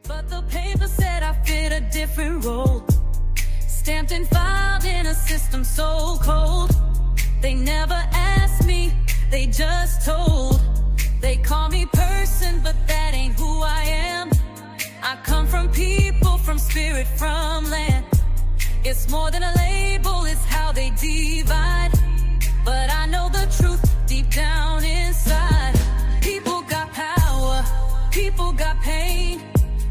But the paper said I fit a different role, stamped and filed in a system so cold. They never asked me, they just told. They call me person, but that ain't who I am. I come from people, from spirit, from land. It's more than a label, it's how they divide. But I know the truth deep down inside. People got power, people got pain.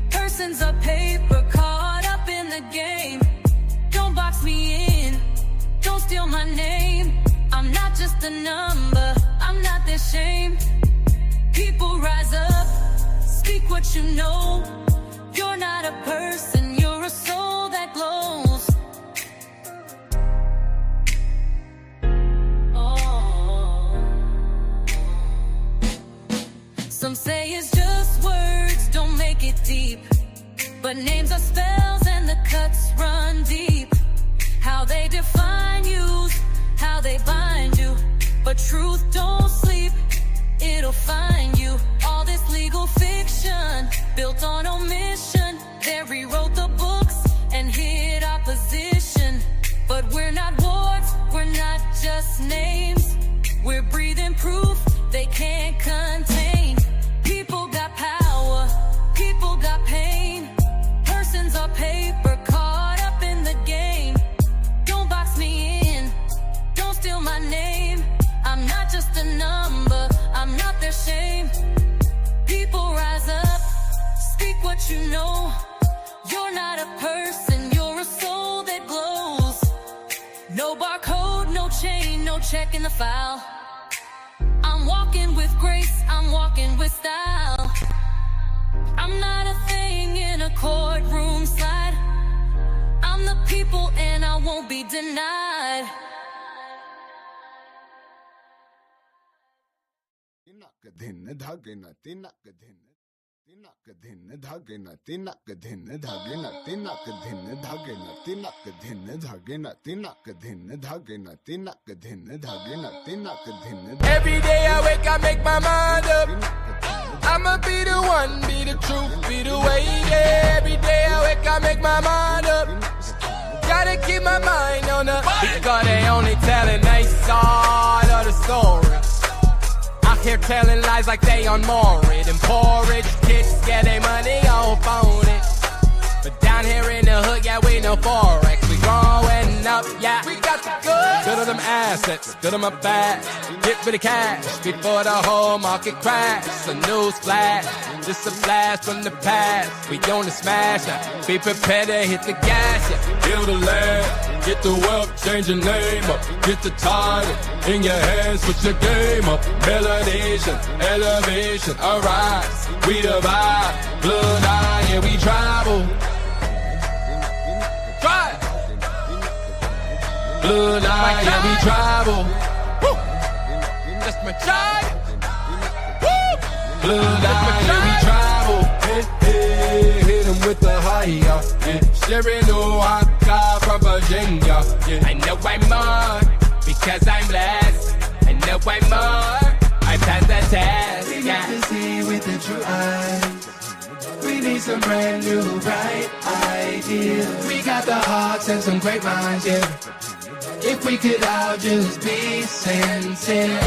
Persons of paper caught up in the game. Don't box me in, don't steal my name. I'm not just a number, I'm not their shame. People rise up, speak what you know. You're not a person, you're a soul that glows. Oh. Some say it's just words, don't make it deep. But names are spells and the cuts run deep. How they define you, how they bind you. But truth don't sleep, it'll find you. All this legal fiction, built on omission. They rewrote the books and hid opposition. But we're not words, we're not just names. We're breathing proof they can't contain. People got power, people got pain. Persons are paper caught up in the game. Don't box me in, don't steal my name. I'm not just a number, I'm not their shame. People rise up, speak what you know. You're not a person, you're a soul that glows. No barcode, no chain, no check in the file. I'm walking with grace, I'm walking with style. I'm not a thing in a courtroom slide. I'm the people and I won't be denied. Every day I wake, I make my mind up. I'ma be the one, be the truth, be the way. Yeah, every day I wake, I make my mind up. Gotta keep my mind on the because they only telling their side of the story. Out here telling lies like they on Moravian. And poor rich kids get their money off on it. But down here in the hood, yeah, we know Forex. We growing up, yeah, we got the goods. Good of them assets, good of my bag. Get rid of cash before the whole market crash. A news flash, just a blast from the past. We on the smash now, be prepared to hit the gas, yeah. Build a land, get the wealth, change your name up. Get the title in your hands, put your game up. Melanation, elevation, arise. We divide, blood eye, yeah, we travel. Try. Blood eye, yeah, we travel. Woo. That's my child. Woo. Blood eye, yeah, we travel. Hey, hey, hit him with the high, yeah. Sherry no haka from Virginia, yeah. I know I'm more because I'm less. I know I'm more. I passed the test. We got to see with the true eyes. We need some brand new bright ideas. We got the hearts and some great minds, yeah. If we could all just be sincere.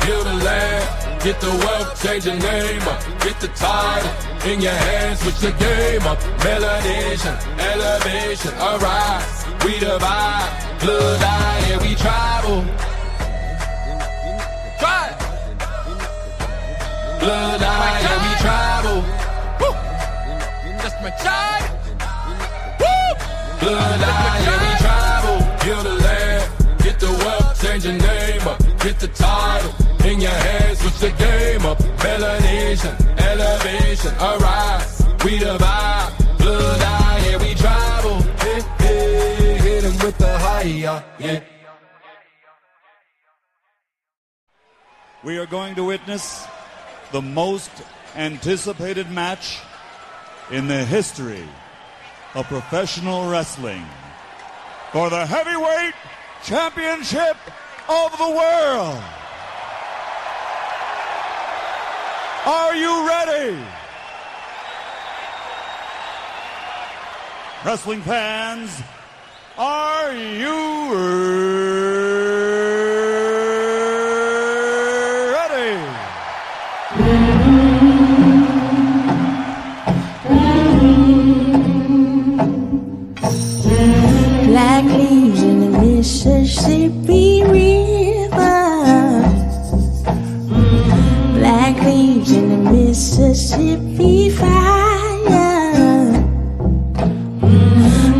Build a land, get the wealth, change your name up. Get the title in your hands, switch the game up. Melanation, elevation, arise. We divide, blood eye, yeah, we travel. Try. Blood eye, yeah, we travel. Woo. That's my child. Woo. Blood eye, yeah, we travel. Build a land, get the wealth, change your name up. Get the title in your hands, switch the game up. Melanation, elevation, arise. We divide, blood eye, yeah, we travel. Hey, hey, hit him with the high, yeah. We are going to witness the most anticipated match in the history of professional wrestling for the heavyweight championship of the world. Are you ready? Wrestling fans, are you ready? Black leaves in the Mississippi River. Black leaves in the Mississippi fire.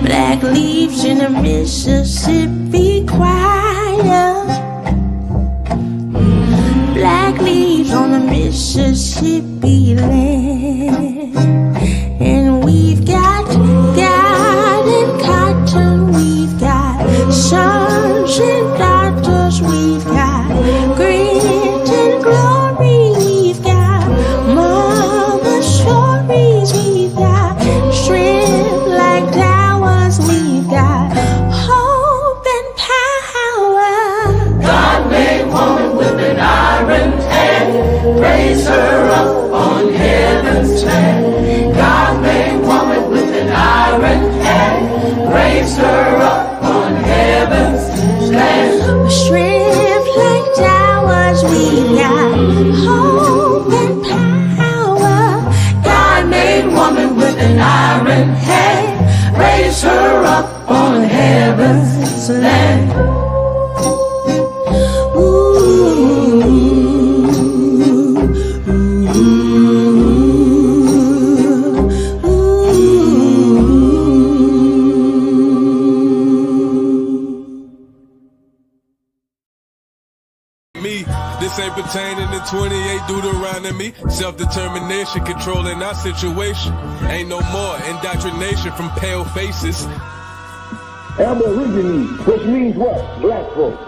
Black leaves in the Mississippi choir. Mississippi land. And we've got and cotton, we've got sons and daughters, we've got grit and glory, we've got mother stories, we've got strength like towers, we've got hope and power. God made woman with an iron hand, raised her up on heaven's land. God made woman with an iron hand, raised her up on heaven's land. Strength like towers, we got hope and power. God made woman with an iron hand, raised her up on heaven's land. This ain't pertaining to 28 Deuteronomy. Self-determination, controlling our situation. Ain't no more indoctrination from pale faces. Aborigines, which means what? Black folks.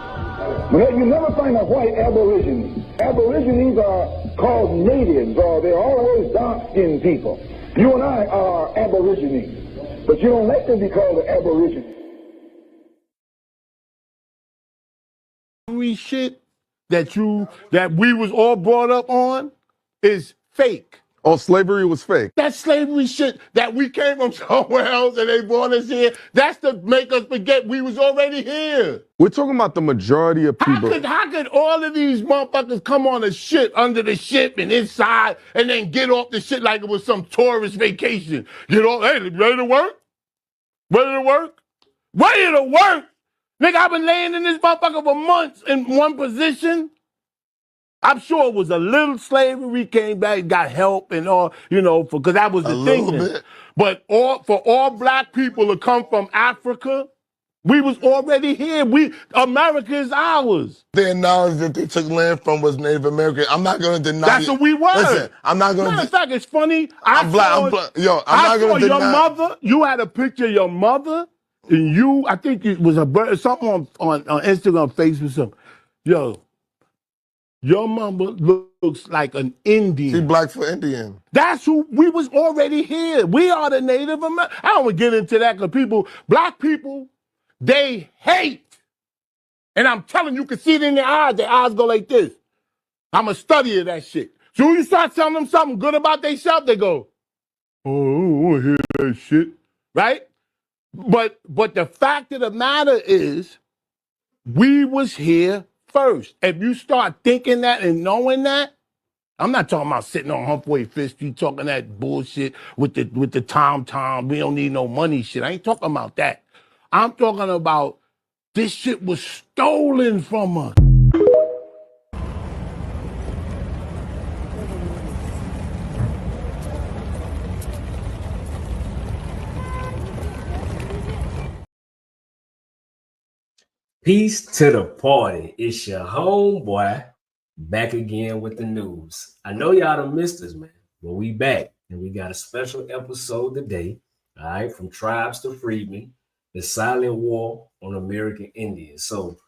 But you never find a white Aborigine. Aborigines are called natives, or they're always dark-skinned people. You and I are Aborigines, but you don't like to be called an Aborigine. Shit that we was all brought up on is fake. Oh, slavery was fake. That slavery shit that we came from somewhere else and they brought us here, that's to make us forget we was already here. We're talking about the majority of people. How could all of these motherfuckers come on a ship, under the ship and inside, and then get off the shit like it was some tourist vacation? Get off, hey, ready to work? Ready to work? Ready to work? Nigga, I've been laying in this motherfucker for months in one position. I'm sure it was a little slavery, came back, got help and all, because that was the thing. Bit. But for all black people to come from Africa, we was already here. America is ours. The knowledge that they took land from was Native American. I'm not going to deny That's what we were. Listen, I'm not going to. Matter of fact, it's funny. I'm not going to deny. Your mother, you had a picture of your mother. And I think it was something on Instagram, Facebook, something. Yo, your mama looks like an Indian. She black for Indian. That's who, we was already here. We are the Native Americans. I don't want to get into that because black people, they hate. And I'm telling you, can see it in their eyes go like this. I'm a study of that shit. So when you start telling them something good about themselves, they go, oh, I don't want to hear that shit, right? But the fact of the matter is, we was here first. If you start thinking that and knowing that, I'm not talking about sitting on Humphrey Fifth Street talking that bullshit with the tom-tom, we don't need no money shit. I ain't talking about that. I'm talking about this shit was stolen from us. Peace to the party. It's your homeboy back again with the news. I know y'all done missed us, man, but we back and we got a special episode today, all right, from Tribes to Freedmen, the silent war on American Indians. So,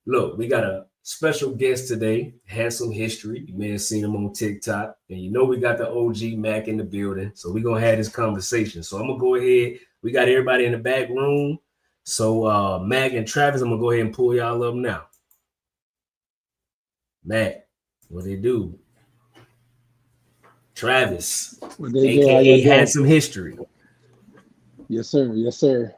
look, we got a special guest today, has some history. You may have seen him on TikTok, and we got the OG Mac in the building, so we're going to have this conversation. So I'm going to go ahead. We got everybody in the back room. So Mac and Travis, I'm gonna go ahead and pull y'all up now. Mac, what they do? Travis, aka had some history. Yes, sir. Yes, sir.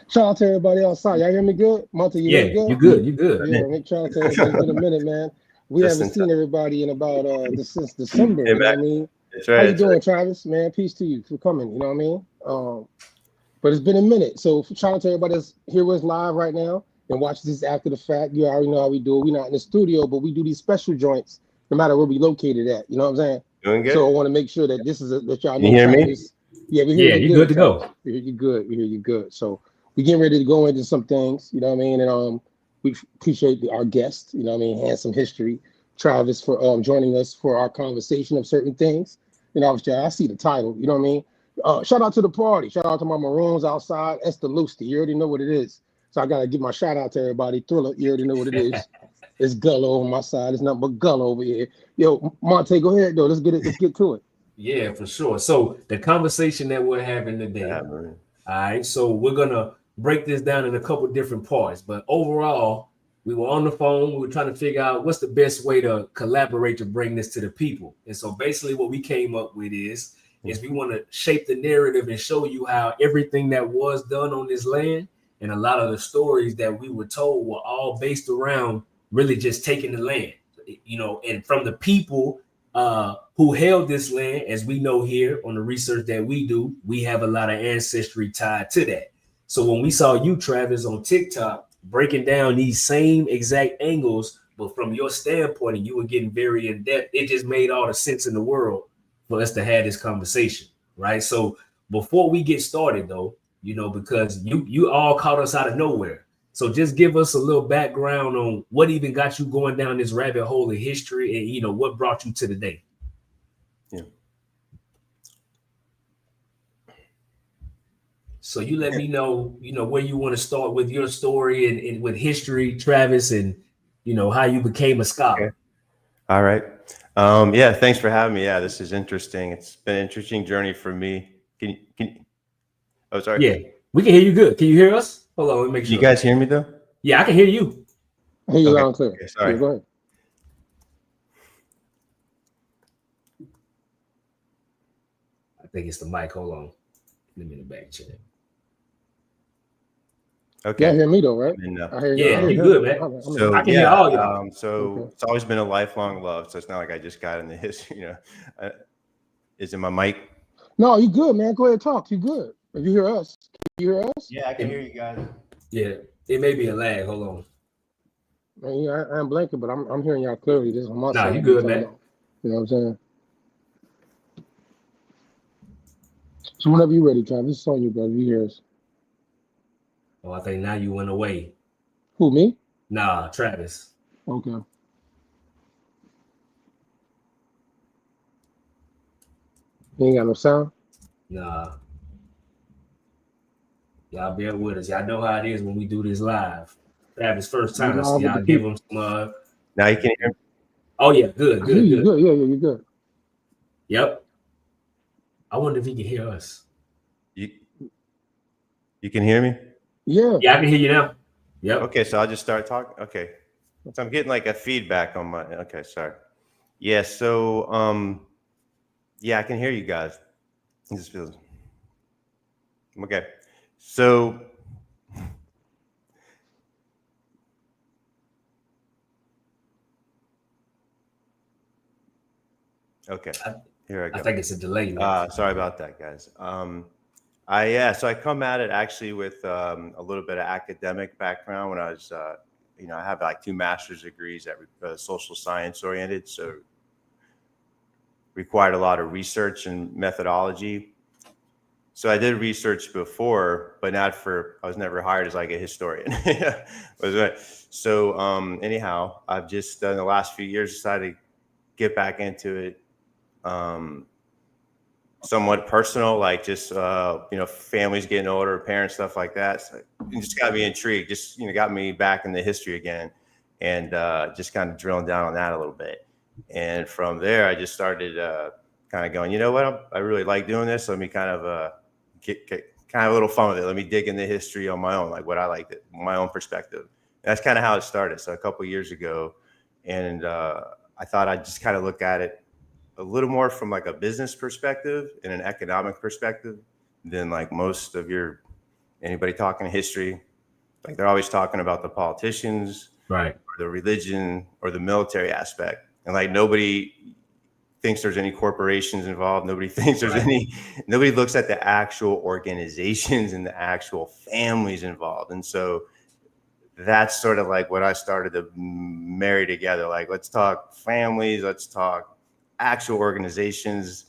Shout out to everybody outside. Y'all hear me good? Monty, you good? You good. You good. Yeah, make shout out to everybody. It's been a minute, man. We haven't seen everybody in about since December. You know what I mean? How you doing, Travis? Man, peace to you for coming. You know what I mean? But it's been a minute. So shout out to everybody that's here with us live right now and watch this after the fact. You already know how we do it. We're not in the studio, but we do these special joints no matter where we located at. You know what I'm saying? Doing good. So I want to make sure that this is that y'all know. You hear me? Yeah, we hear you. You're good to go. We hear you good. We hear you good. So we're getting ready to go into some things, you know what I mean? And we appreciate our guest, you know what I mean, has some history. Travis, for joining us for our conversation of certain things. You know, obviously, I see the title. You know what I mean? Shout out to the party. Shout out to my Maroons outside. Esther Lusty. You already know what it is. So I got to give my shout out to everybody. Thriller, you already know what it is. It's Gullo on my side. It's nothing but Gullo over here. Yo, Monte, go ahead, though. Let's get to it. Yeah, for sure. So the conversation that we're having today. All right. So we're going to break this down in a couple different parts. But overall, we were on the phone. We were trying to figure out what's the best way to collaborate to bring this to the people. And so basically what we came up with is we want to shape the narrative and show you how everything that was done on this land and a lot of the stories that we were told were all based around really just taking the land, you know, and from the people who held this land, as we know here on the research that we do, we have a lot of ancestry tied to that. So when we saw you, Travis, on TikTok, breaking down these same exact angles, but from your standpoint, and you were getting very in depth, it just made all the sense in the world for us to have this conversation, right? So before we get started, though, you know, because you all caught us out of nowhere. So just give us a little background on what even got you going down this rabbit hole of history and, you know, what brought you to the day. Yeah. So you let me know, you know, where you want to start with your story and with history, Travis, and, you know, how you became a scholar. Okay. All right. Yeah, thanks for having me. Yeah, this is interesting. It's been an interesting journey for me. Can you oh, sorry. Yeah, we can hear you good. Can you hear us? Hold on, let me make sure. You guys hear me though? Yeah, I can hear you. I hear you loud and clear. Okay, sorry. Yeah, go ahead. I think it's the mic. Hold on. Let me in the back check. Okay. Yeah, hear me though, right? And, I hear yeah, you good, man. So I can hear all y'all. So it's always been a lifelong love. So it's not like I just got into history. You know, is it my mic? No, you good, man. Go ahead, talk. You good? If you hear us, can you hear us? Yeah, I can hear you guys. Yeah, it may be a lag. Hold on. Man, yeah, I'm blanking, but I'm hearing y'all clearly. This is on my Nah, side. you good, man. You know what I'm saying? So whenever you're ready, Travis, it's on you, brother. You hear us? Oh, I think now you went away. Who, me? Nah, Travis. Okay. You ain't got no sound? Nah. Y'all bear with us. Y'all know how it is when we do this live. Travis, first time, so y'all give him some. Now you can hear me. Oh yeah, good. Yeah, you're good. Yep. I wonder if he can hear us. You can hear me? Yeah. Yeah, I can hear you now. Yep. Okay, so I'll just start talking. Okay. So I'm getting like a feedback on my. Okay, sorry. Yeah. So yeah, I can hear you guys. It just feels okay. So okay, here I go. I think it's a delay. Sorry about that, guys. So I come at it actually with a little bit of academic background. When I was, you know, I have like 2 master's degrees that social science oriented, so required a lot of research and methodology. So I did research before, but I was never hired as like a historian. So anyhow, I've just in the last few years decided to get back into it. Somewhat personal, like just you know, families getting older, parents, stuff like that. So it just got me intrigued. Just, you know, got me back in the history again, and just kind of drilling down on that a little bit. And from there, I just started kind of going, you know what, I really like doing this. Let me kind of get kind of a little fun with it. Let me dig into history on my own, like what I liked, my own perspective. And that's kind of how it started. So a couple of years ago, and I thought I'd just kind of look at it a little more from like a business perspective and an economic perspective than like most of anybody talking history. Like they're always talking about the politicians, right, or the religion or the military aspect. And like nobody thinks there's any corporations involved. Nobody thinks there's nobody looks at the actual organizations and the actual families involved. And so that's sort of like what I started to marry together. Like, let's talk families, let's talk actual organizations,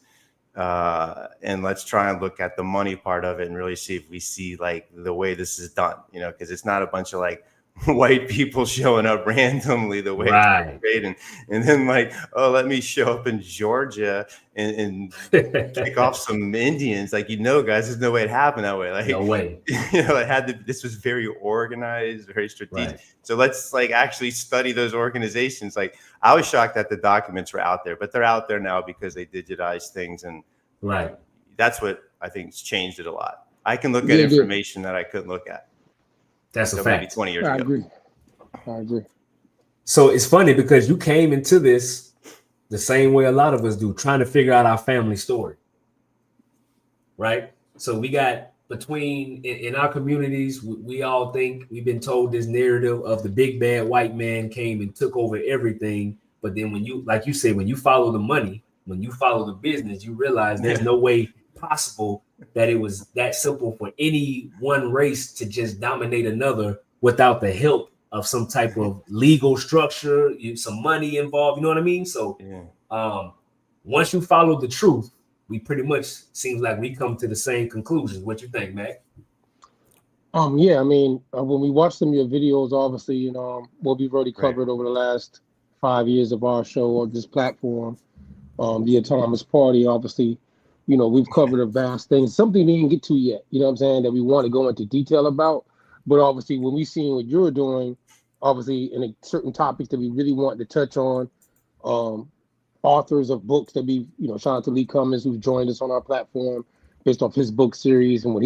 and let's try and look at the money part of it and really see if we see like the way this is done, you know, because it's not a bunch of like white people showing up randomly the way Right. it's and then like, oh, let me show up in Georgia and kick off some Indians. Like, guys, there's no way it happened that way. Like, no way. This was very organized, very strategic. Right. So let's like actually study those organizations. Like, I was shocked that the documents were out there, but they're out there now because they digitized things, and right. That's what I think has changed it a lot. I can look at information that I couldn't look at. That's a fact. Maybe 20 years ago. I agree. So it's funny because you came into this the same way a lot of us do, trying to figure out our family story. Right? So we got between in our communities, we all think we've been told this narrative of the big bad white man came and took over everything. But then when you, like you said, when you follow the money, when you follow the business, you realize there's no way possible that it was that simple for any one race to just dominate another without the help of some type of legal structure, some money involved. You know what I mean? So once you follow the truth, we pretty much seems like we come to the same conclusions. What you think, Mac? Yeah, I mean, when we watch some of your videos, obviously, what we've already covered over the last 5 years of our show on this platform, the Autonomous Party, obviously, we've covered a vast thing, something we didn't get to yet, you know what I'm saying, that we want to go into detail about. But obviously, when we seen what you're doing, obviously, in a certain topics that we really want to touch on, authors of books that we, shout out to Lee Cummins, who's joined us on our platform based off his book series and what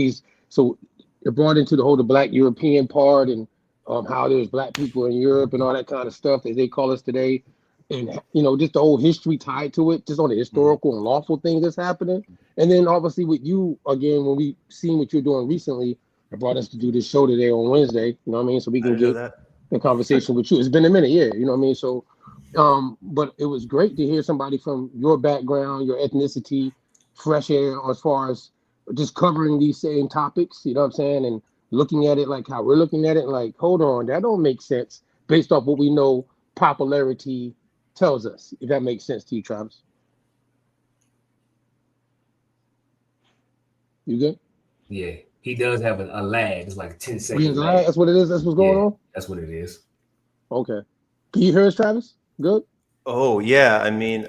so it brought into the Black European part and how there's Black people in Europe and all that kind of stuff as they call us today. And, just the whole history tied to it, just on the historical and lawful things that's happening. And then obviously with you, again, when we seen what you're doing recently, it brought us to do this show today on Wednesday, you know what I mean? So we can get the conversation with you. It's been a minute, you know what I mean? So, but it was great to hear somebody from your background, your ethnicity, fresh air as far as just covering these same topics, you know what I'm saying? And looking at it like how we're looking at it, like, hold on, that don't make sense based off what we know popularity tells us, if that makes sense to you, Travis. You good? Yeah, he does have a lag. It's like 10 seconds. That's what it is? That's what's going on? That's what it is. Okay. Can you hear us, Travis? Good? Oh, yeah. I mean,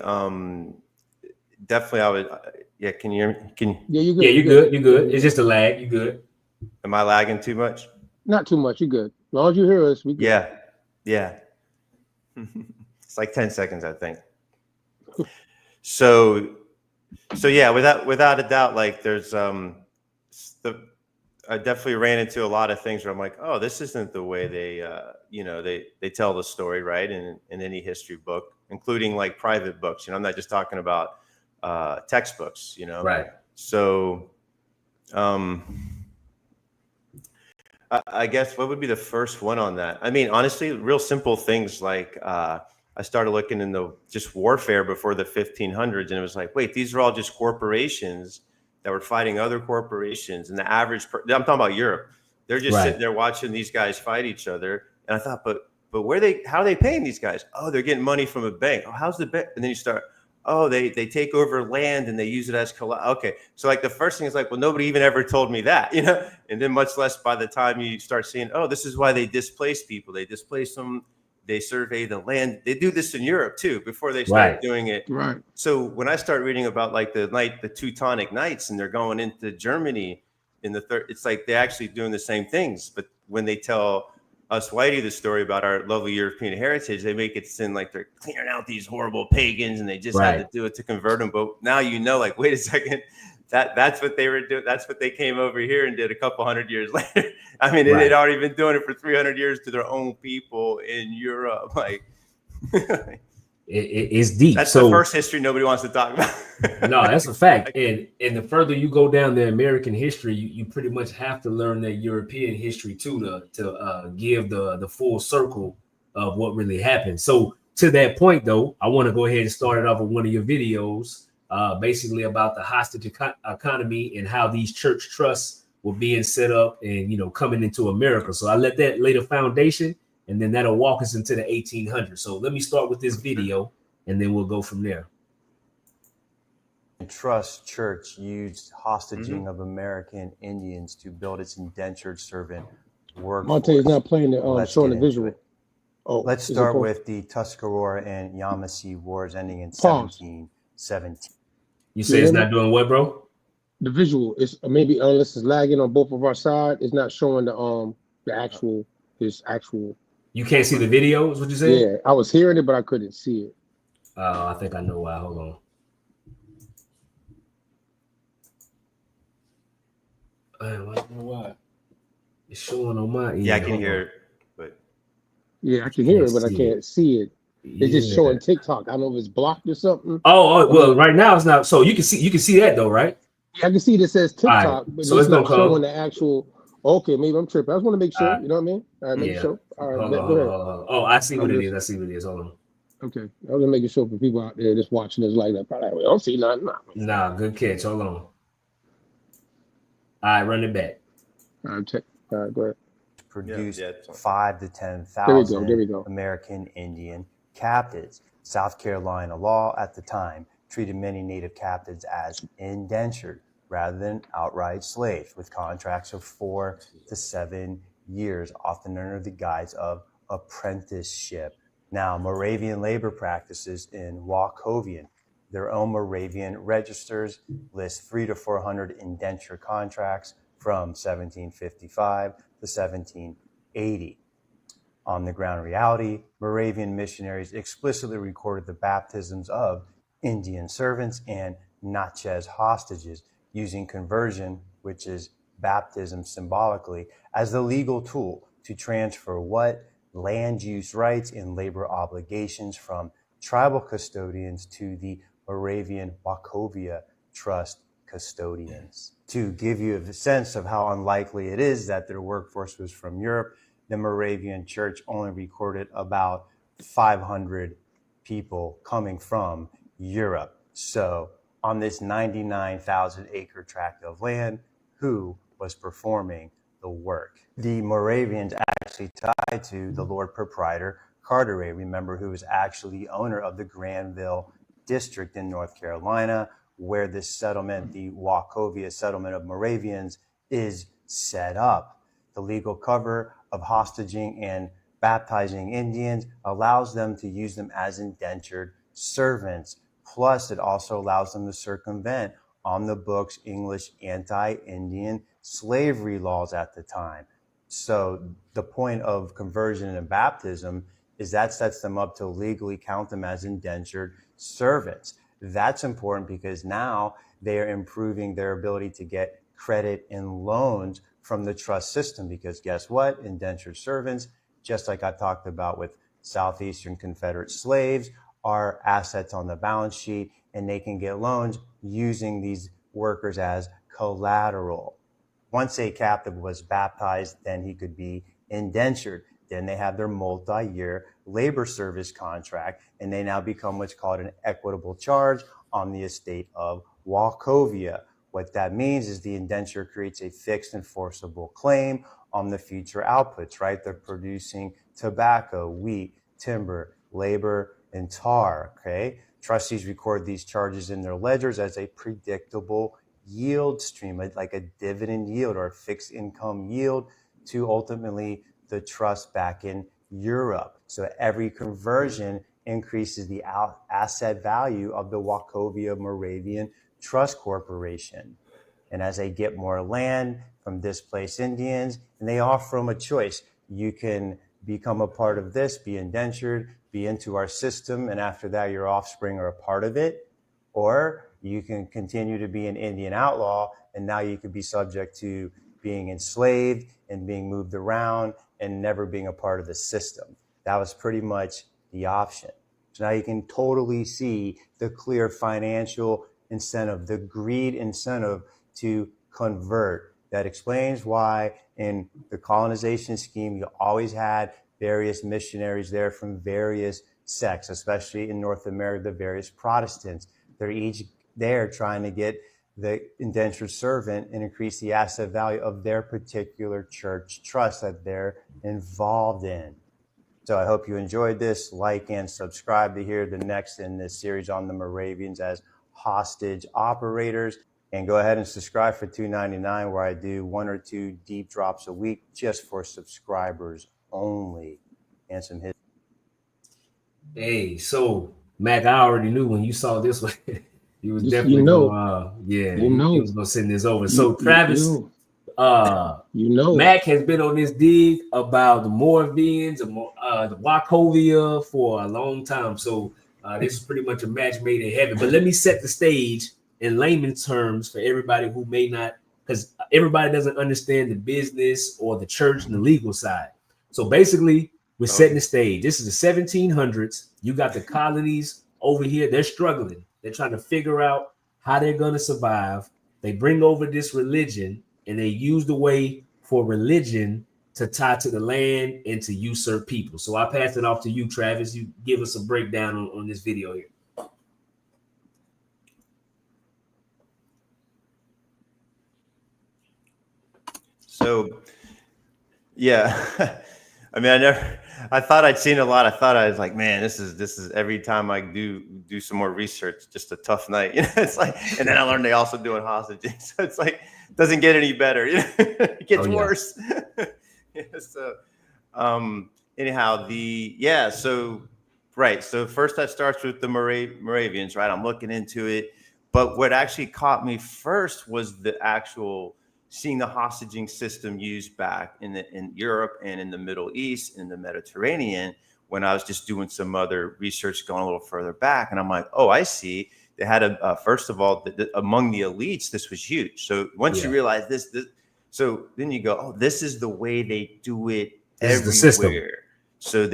definitely I would. Yeah, can you hear me? Yeah, you're good. Yeah, you're good. You're good. It's just a lag. You're good. Am I lagging too much? Not too much. You're good. As long as you hear us, we good. Yeah. It's like 10 seconds, I think. So yeah, without a doubt, like there's I definitely ran into a lot of things where I'm like, oh, this isn't the way they tell the story, right? In any history book, including like private books. I'm not just talking about textbooks, Right. So I guess what would be the first one on that? I mean, honestly, real simple things like I started looking into just warfare before the 1500s, and it was like, wait, these are all just corporations that were fighting other corporations. And the average, I'm talking about Europe, they're just sitting there watching these guys fight each other. And I thought, but how are they paying these guys? Oh, they're getting money from a bank. Oh, how's the bank? And then you start, oh, they take over land and they use it as okay. So like the first thing is like, well, nobody even ever told me that, and then much less by the time you start seeing, oh, this is why they displace people. They displace them. They survey the land. They do this in Europe too before they start doing it. Right. So when I start reading about like the Teutonic Knights and they're going into Germany in the third, it's like they're actually doing the same things. But when they tell us whitey the story about our lovely European heritage, they make it seem like they're clearing out these horrible pagans and they just had to do it to convert them. But now like, wait a second, that's what they were doing. That's what they came over here and did a couple hundred years later. I mean, they'd already been doing it for 300 years to their own people in Europe. Like, it's deep. That's the first history nobody wants to talk about. No, that's a fact. And the further you go down the American history, you pretty much have to learn that European history too to give the full circle of what really happened. So to that point, though, I want to go ahead and start it off with one of your videos. Basically about the hostage economy and how these church trusts were being set up and, coming into America. So I let that lay the foundation and then that'll walk us into the 1800s. So let me start with this video and then we'll go from there. Trust Church used hostaging of American Indians to build its indentured servant workforce. Monte is not playing the showing the visual. It. Let's start with the Tuscarora and Yamasee Wars ending in 1717. You say it's not doing what, bro? The visual is maybe unless it's lagging on both of our side, it's not showing the actual his actual. You can't see the video, is what you saying? Yeah, I was hearing it, but I couldn't see it. I think I know why. Hold on. I don't know why. It's showing on my end. Yeah, I can hear it, but yeah, I can hear it, but I can't see it. It's just showing TikTok. I don't know if it's blocked or something. Oh, well, right now it's not. So you can see that though, right? Yeah, I can see that says TikTok, right. but So it's not showing the actual. Okay, maybe I'm tripping. I just want to make sure. You know what I mean? All right, make sure. All right, go ahead. Oh, I see what it is. I see what it is. Hold on. Okay, I was just making sure for people out there just watching this like that. Probably don't see nothing. Nah, good catch. Hold on. All right, run it back. All right, go ahead. Produced 5 to 10,000 American Indian captives. South Carolina law at the time treated many native captives as indentured rather than outright slaves, with contracts of 4 to 7 years, often under the guise of apprenticeship. Now, Moravian labor practices in Wachovia, their own Moravian registers list 300 to 400 indenture contracts from 1755 to 1780. On the ground reality, Moravian missionaries explicitly recorded the baptisms of Indian servants and Natchez hostages, using conversion, which is baptism symbolically, as the legal tool to transfer what? Land use rights and labor obligations from tribal custodians to the Moravian Wachovia Trust custodians. To give you a sense of how unlikely it is that their workforce was from Europe, the Moravian Church only recorded about 500 people coming from Europe. So on this 99,000 acre tract of land, who was performing the work? The Moravians actually tied to the Lord Proprietor Carteret, remember, who was actually the owner of the Granville district in North Carolina, where this settlement, the Wachovia settlement of Moravians, is set up. The legal cover of hostaging and baptizing Indians allows them to use them as indentured servants. Plus, it also allows them to circumvent on the books English anti-Indian slavery laws at the time. So the point of conversion and baptism is that sets them up to legally count them as indentured servants. That's important because now they are improving their ability to get credit and loans from the trust system, because guess what? Indentured servants, just like I talked about with Southeastern Confederate slaves, are assets on the balance sheet, and they can get loans using these workers as collateral. Once a captive was baptized, then he could be indentured. Then they have their multi-year labor service contract, and they now become what's called an equitable charge on the estate of Wachovia. What that means is the indenture creates a fixed enforceable claim on the future outputs, right? They're producing tobacco, wheat, timber, labor, and tar, okay? Trustees record these charges in their ledgers as a predictable yield stream, like a dividend yield or a fixed income yield to ultimately the trust back in Europe. So every conversion increases the asset value of the Wachovia Moravian Trust Corporation. And as they get more land from displaced Indians, and they offer them a choice. You can become a part of this, be indentured, be into our system, and after that your offspring are a part of it. Or you can continue to be an Indian outlaw, and now you could be subject to being enslaved and being moved around and never being a part of the system. That was pretty much the option. So now you can totally see the clear financial incentive, the greed incentive to convert. That explains why in the colonization scheme, you always had various missionaries there from various sects, especially in North America, the various Protestants. They're each there trying to get the indentured servant and increase the asset value of their particular church trust that they're involved in. So I hope you enjoyed this. Like and subscribe to hear the next in this series on the Moravians as hostage operators. And go ahead and subscribe for $2.99, where I do 1 or 2 deep drops a week just for subscribers only, and some hits. Hey, so Mac, I already knew when you saw this one, you was definitely gonna, he was gonna send this over. So Travis, Mac has been on this dig about the Moravians, the Wachovia for a long time. So this is pretty much a match made in heaven. But let me set the stage in layman's terms for everybody who may not, because everybody doesn't understand the business or the church and the legal side. So basically, we're setting the stage. This is the 1700s. You got the colonies over here. They're struggling. They're trying to figure out how they're going to survive. They bring over this religion, and they use the way for religion to tie to the land and to usurp people. So I pass it off to you, Travis. You give us a breakdown on this video here. So, yeah, I mean, I thought I'd seen a lot. I thought I was like, man, this is every time I do some more research, just a tough night. You know, it's like, and then I learned they also doing hostages. So it's like, it doesn't get any better. You know? It gets worse. So, anyhow, So first that starts with the Moravians, right? I'm looking into it. But what actually caught me first was the actual seeing the hostage system used back in Europe and in the Middle East and the Mediterranean, when I was just doing some other research going a little further back. And I'm like, oh, I see. They had first of all, among the elites, this was huge. So once you realize this, so then you go, oh, this is the way they do it everywhere. So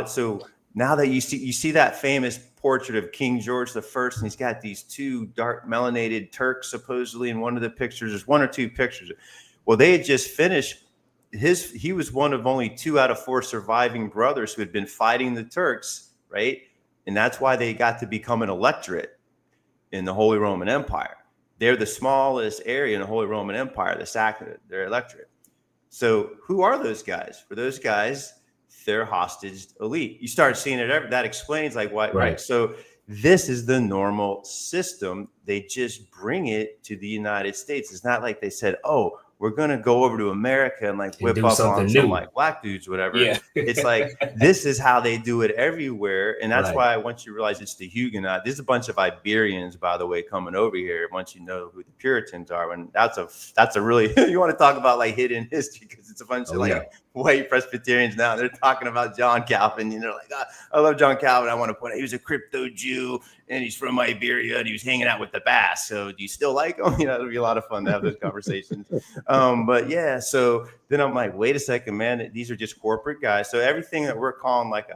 so now that you see that famous portrait of King George I, and he's got these 2 dark melanated Turks supposedly in one of the pictures. There's 1 or 2 pictures. Well, they had just finished he was one of only 2 out of 4 surviving brothers who had been fighting the Turks, right? And that's why they got to become an electorate in the Holy Roman Empire. They're the smallest area in the Holy Roman Empire, their electorate. So who are those guys? For those guys, they're hostage elite. You start seeing it. That explains like why. Right. So this is the normal system. They just bring it to the United States. It's not like they said, oh, we're going to go over to America and like whip up on some like black dudes, whatever. Yeah. It's like, this is how they do it everywhere. And that's why once you realize it's the Huguenot, there's a bunch of Iberians, by the way, coming over here. Once you know who the Puritans are, and that's a really, you want to talk about like hidden history, because it's a bunch of white Presbyterians now. They're talking about John Calvin, and they're like, oh, I love John Calvin. I want to point out he was a crypto Jew and he's from Iberia and he was hanging out with the Basques. So do you still like him? You know, it'll be a lot of fun to have those conversations. But yeah, so then I'm like, wait a second, man, these are just corporate guys. So everything that we're calling like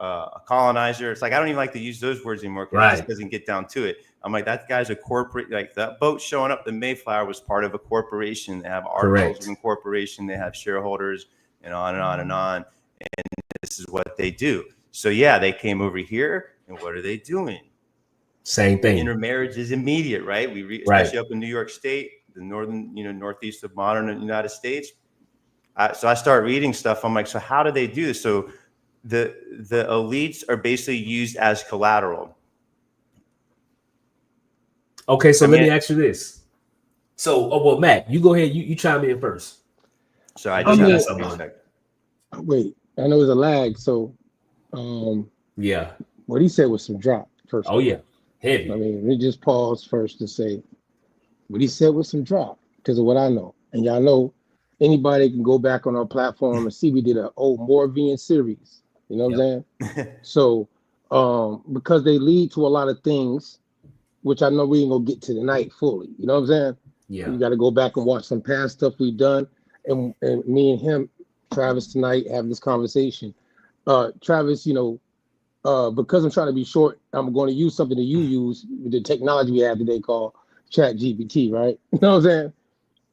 a colonizer, it's like, I don't even like to use those words anymore, because it just doesn't get down to it. I'm like, that guy's a corporate, like that boat showing up, the Mayflower was part of a corporation. They have articles of incorporation, they have shareholders, and on and on and on. And this is what they do. So yeah, they came over here, and what are they doing? Same thing. Intermarriage is immediate, right? Especially up in New York State, the northern, northeast of modern United States. So I start reading stuff. I'm like, so how do they do this? So the elites are basically used as collateral. Okay, so let me ask you this. So, well, Matt, you go ahead. You chime in first. So I just had something on. Wait, I know there's a lag. So, yeah, what he said was some drop first. Oh yeah, heavy. I mean, let me just pause first to say what he said was some drop, because of what I know, and y'all know. Anybody can go back on our platform and see we did an old Moravian series. You know what I'm saying? So, because they lead to a lot of things, which I know we ain't gonna get to tonight fully. You know what I'm saying? Yeah. You got to go back and watch some past stuff we've done, and me and him, Travis, tonight having this conversation. Travis, because I'm trying to be short, I'm going to use something that you use with the technology we have today called ChatGPT, right? You know what I'm saying?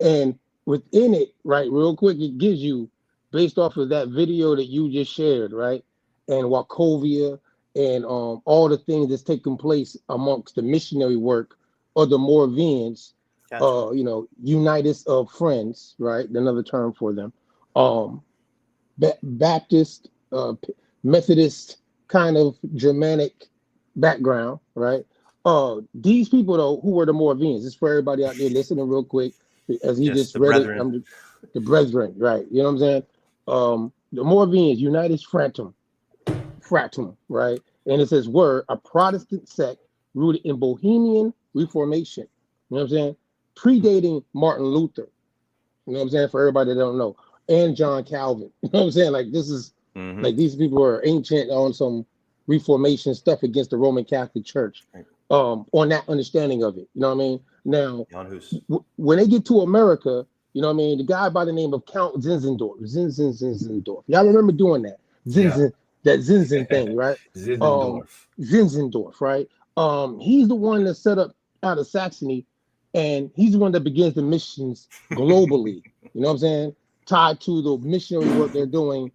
And within it, right, real quick, it gives you, based off of that video that you just shared, right, and Wachovia and all the things that's taking place amongst the missionary work of the Moravians, Unitas of Friends, right, another term for them, Baptist, Methodist kind of Germanic background, right, These people though, who were the Moravians? This is for everybody out there listening real quick, as he just the read brethren. it. The brethren, right? You know what I'm saying? The Moravians, Unitas Fratum, right? And it says, were a Protestant sect rooted in Bohemian Reformation. You know what I'm saying? Predating Martin Luther. You know what I'm saying? For everybody that don't know, and John Calvin. You know what I'm saying? Like this is like these people are ancient on some Reformation stuff against the Roman Catholic Church. On that understanding of it. You know what I mean? Now, when they get to America, you know what I mean? The guy by the name of Count Zinzendorf. Y'all remember doing that? That Zinzen thing, right? Zinzendorf, right? He's the one that set up out of Saxony, and he's the one that begins the missions globally. You know what I'm saying? Tied to the missionary work they're doing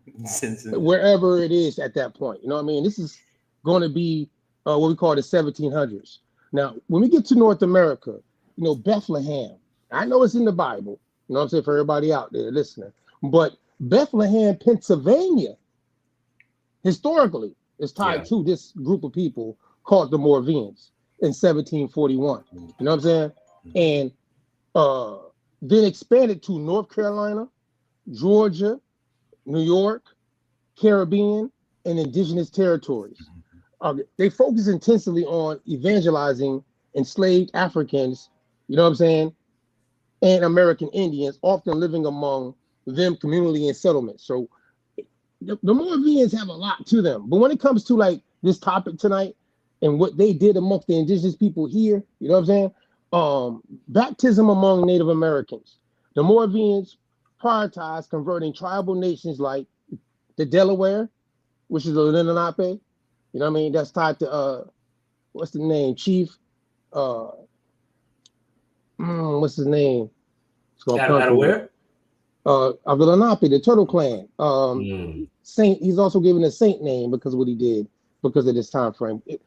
wherever it is at that point. You know what I mean? This is going to be what we call the 1700s. Now, when we get to North America, you know, Bethlehem, I know it's in the Bible, you know what I'm saying, for everybody out there listening, but Bethlehem, Pennsylvania, historically, is tied to this group of people called the Moravians in 1741. You know what I'm saying? And then expanded to North Carolina, Georgia, New York, Caribbean, and indigenous territories. They focus intensely on evangelizing enslaved Africans, you know what I'm saying, and American Indians, often living among them communally in settlements. So the Moravians have a lot to them. But when it comes to like this topic tonight and what they did amongst the indigenous people here, you know what I'm saying? Baptism among Native Americans. The Moravians prioritized converting tribal nations like the Delaware, which is the Lenape. You know what I mean? That's tied to what's the name? Chief what's his name? Out of where? Of the Lenape, the Turtle Clan. Saint, he's also given a saint name because of what he did, because of this time frame. It's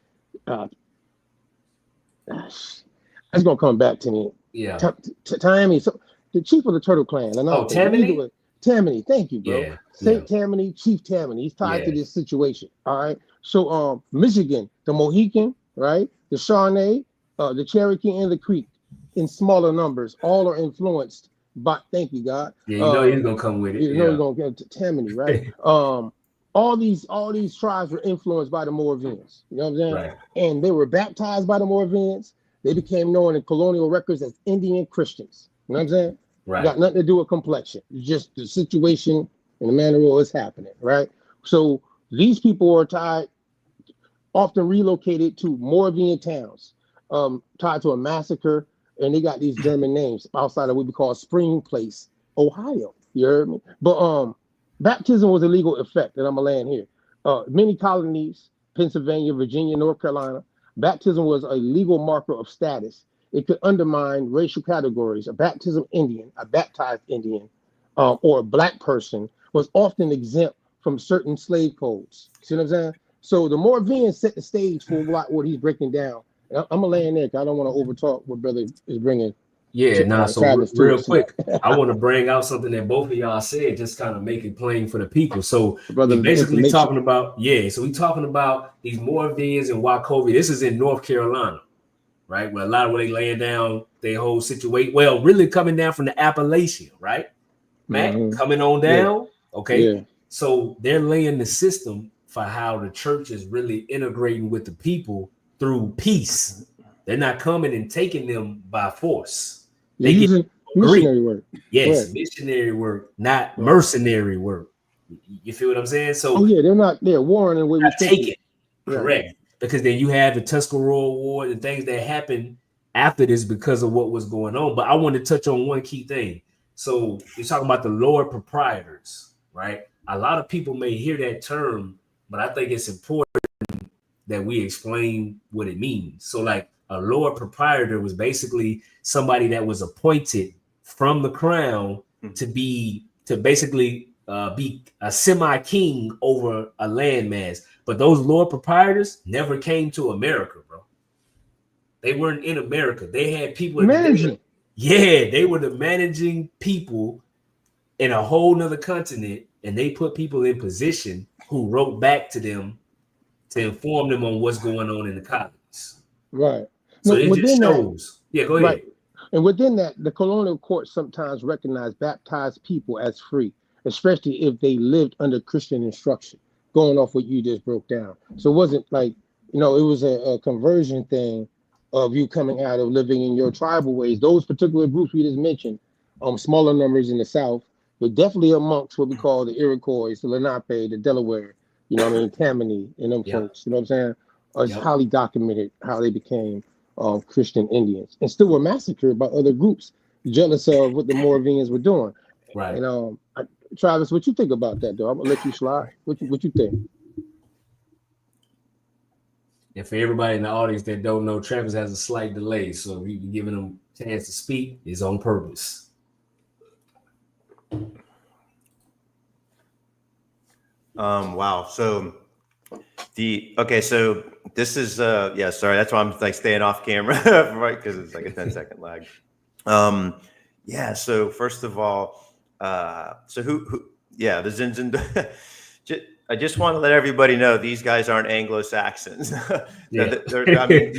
gonna come back to me. Yeah. Tammany, so the chief of the Turtle Clan. Tammany? Tammany, thank you, bro. Yeah. Saint Tammany, Chief Tammany. He's tied to this situation. All right. So Michigan, the Mohican, right? The Shawnee, the Cherokee, and the Creek in smaller numbers, all are influenced by, thank you, God. Yeah, you know he's gonna come with it. You know he's gonna get to Tammany, right? All these tribes were influenced by the Moravians. You know what I'm saying? Right. And they were baptized by the Moravians. They became known in colonial records as Indian Christians. You know what I'm saying? Right. Got nothing to do with complexion. It's just the situation and the manner of what's happening, right? So these people are tied, often relocated to Moravian towns, tied to a massacre, and they got these German names outside of what we call Spring Place, Ohio. You heard me? But baptism was a legal effect, and I'm gonna land here. Many colonies, Pennsylvania, Virginia, North Carolina, baptism was a legal marker of status. It could undermine racial categories. A baptism Indian, a baptized Indian, or a black person was often exempt from certain slave codes. See what I'm saying? So the Moravians set the stage for what he's breaking down. I'm gonna land there because I don't want to overtalk what brother is bringing. Yeah, so real quick, I want to bring out something that both of y'all said, just kind of make it plain for the people. So we're basically talking about, so we talking about these Moravians and Wachovia. This is in North Carolina, right? Where a lot of where they laying down their whole situation. Well, really coming down from the Appalachian, right? Matt, coming on down. Okay. So they're laying the system for how the church is really integrating with the people through peace. They're not coming and taking them by force. They get missionary work. Yes, missionary work, not mercenary work. You feel what I'm saying? So they're warring and we're taking. Correct. Because then you have the Tuscarora War and things that happened after this because of what was going on. But I want to touch on one key thing. So you're talking about the Lord proprietors, right? A lot of people may hear that term, but I think it's important that we explain what it means. So like a Lord proprietor was basically somebody that was appointed from the crown to basically be a semi-king over a landmass. But those Lord proprietors never came to America, bro. They weren't in America. They had people managing. They were the managing people in a whole nother continent, and they put people in position who wrote back to them to inform them on what's going on in the colonies. Right. So it just shows. Yeah, go ahead. Right. And within that, the colonial courts sometimes recognize baptized people as free, especially if they lived under Christian instruction, going off what you just broke down. So it wasn't like, it was a conversion thing of you coming out of living in your tribal ways. Those particular groups we just mentioned, smaller numbers in the South, but definitely amongst what we call the Iroquois, the Lenape, the Delaware, Tammany and them folks, you know what I'm saying? It's highly documented how they became Christian Indians and still were massacred by other groups jealous of what the Moravians were doing. Right. And Travis, what you think about that though? I'm gonna let you slide. What you think? And for everybody in the audience that don't know, Travis has a slight delay, so if you're giving him a chance to speak, it's on purpose. Wow. So so this is sorry, that's why I'm like staying off camera, right? Because it's like a 10-second lag. So first of all, the Zinzin. I just want to let everybody know these guys aren't Anglo-Saxons. They're talking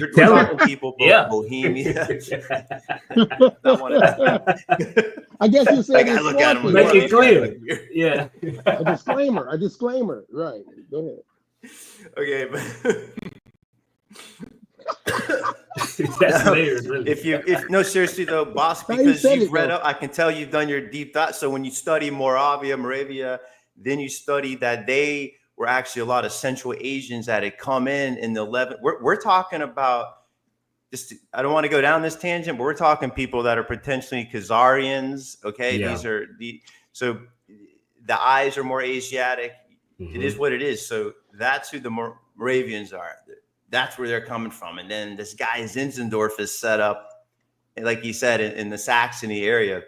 people Bohemia. I guess you said I look at them. Make it clear. Yeah. A disclaimer. Right. Go ahead. Okay, but that's layers, really. Seriously though, boss, because you've read up, I can tell you've done your deep thought. So when you study Moravia, then you study that they were actually a lot of Central Asians that had come in the 11th. We're talking about just, I don't want to go down this tangent, but we're talking people that are potentially Khazarians. Okay. Yeah. So the eyes are more Asiatic. Mm-hmm. It is what it is. So that's who the Moravians are. That's where they're coming from. And then this guy Zinzendorf is set up, like you said, in the Saxony area,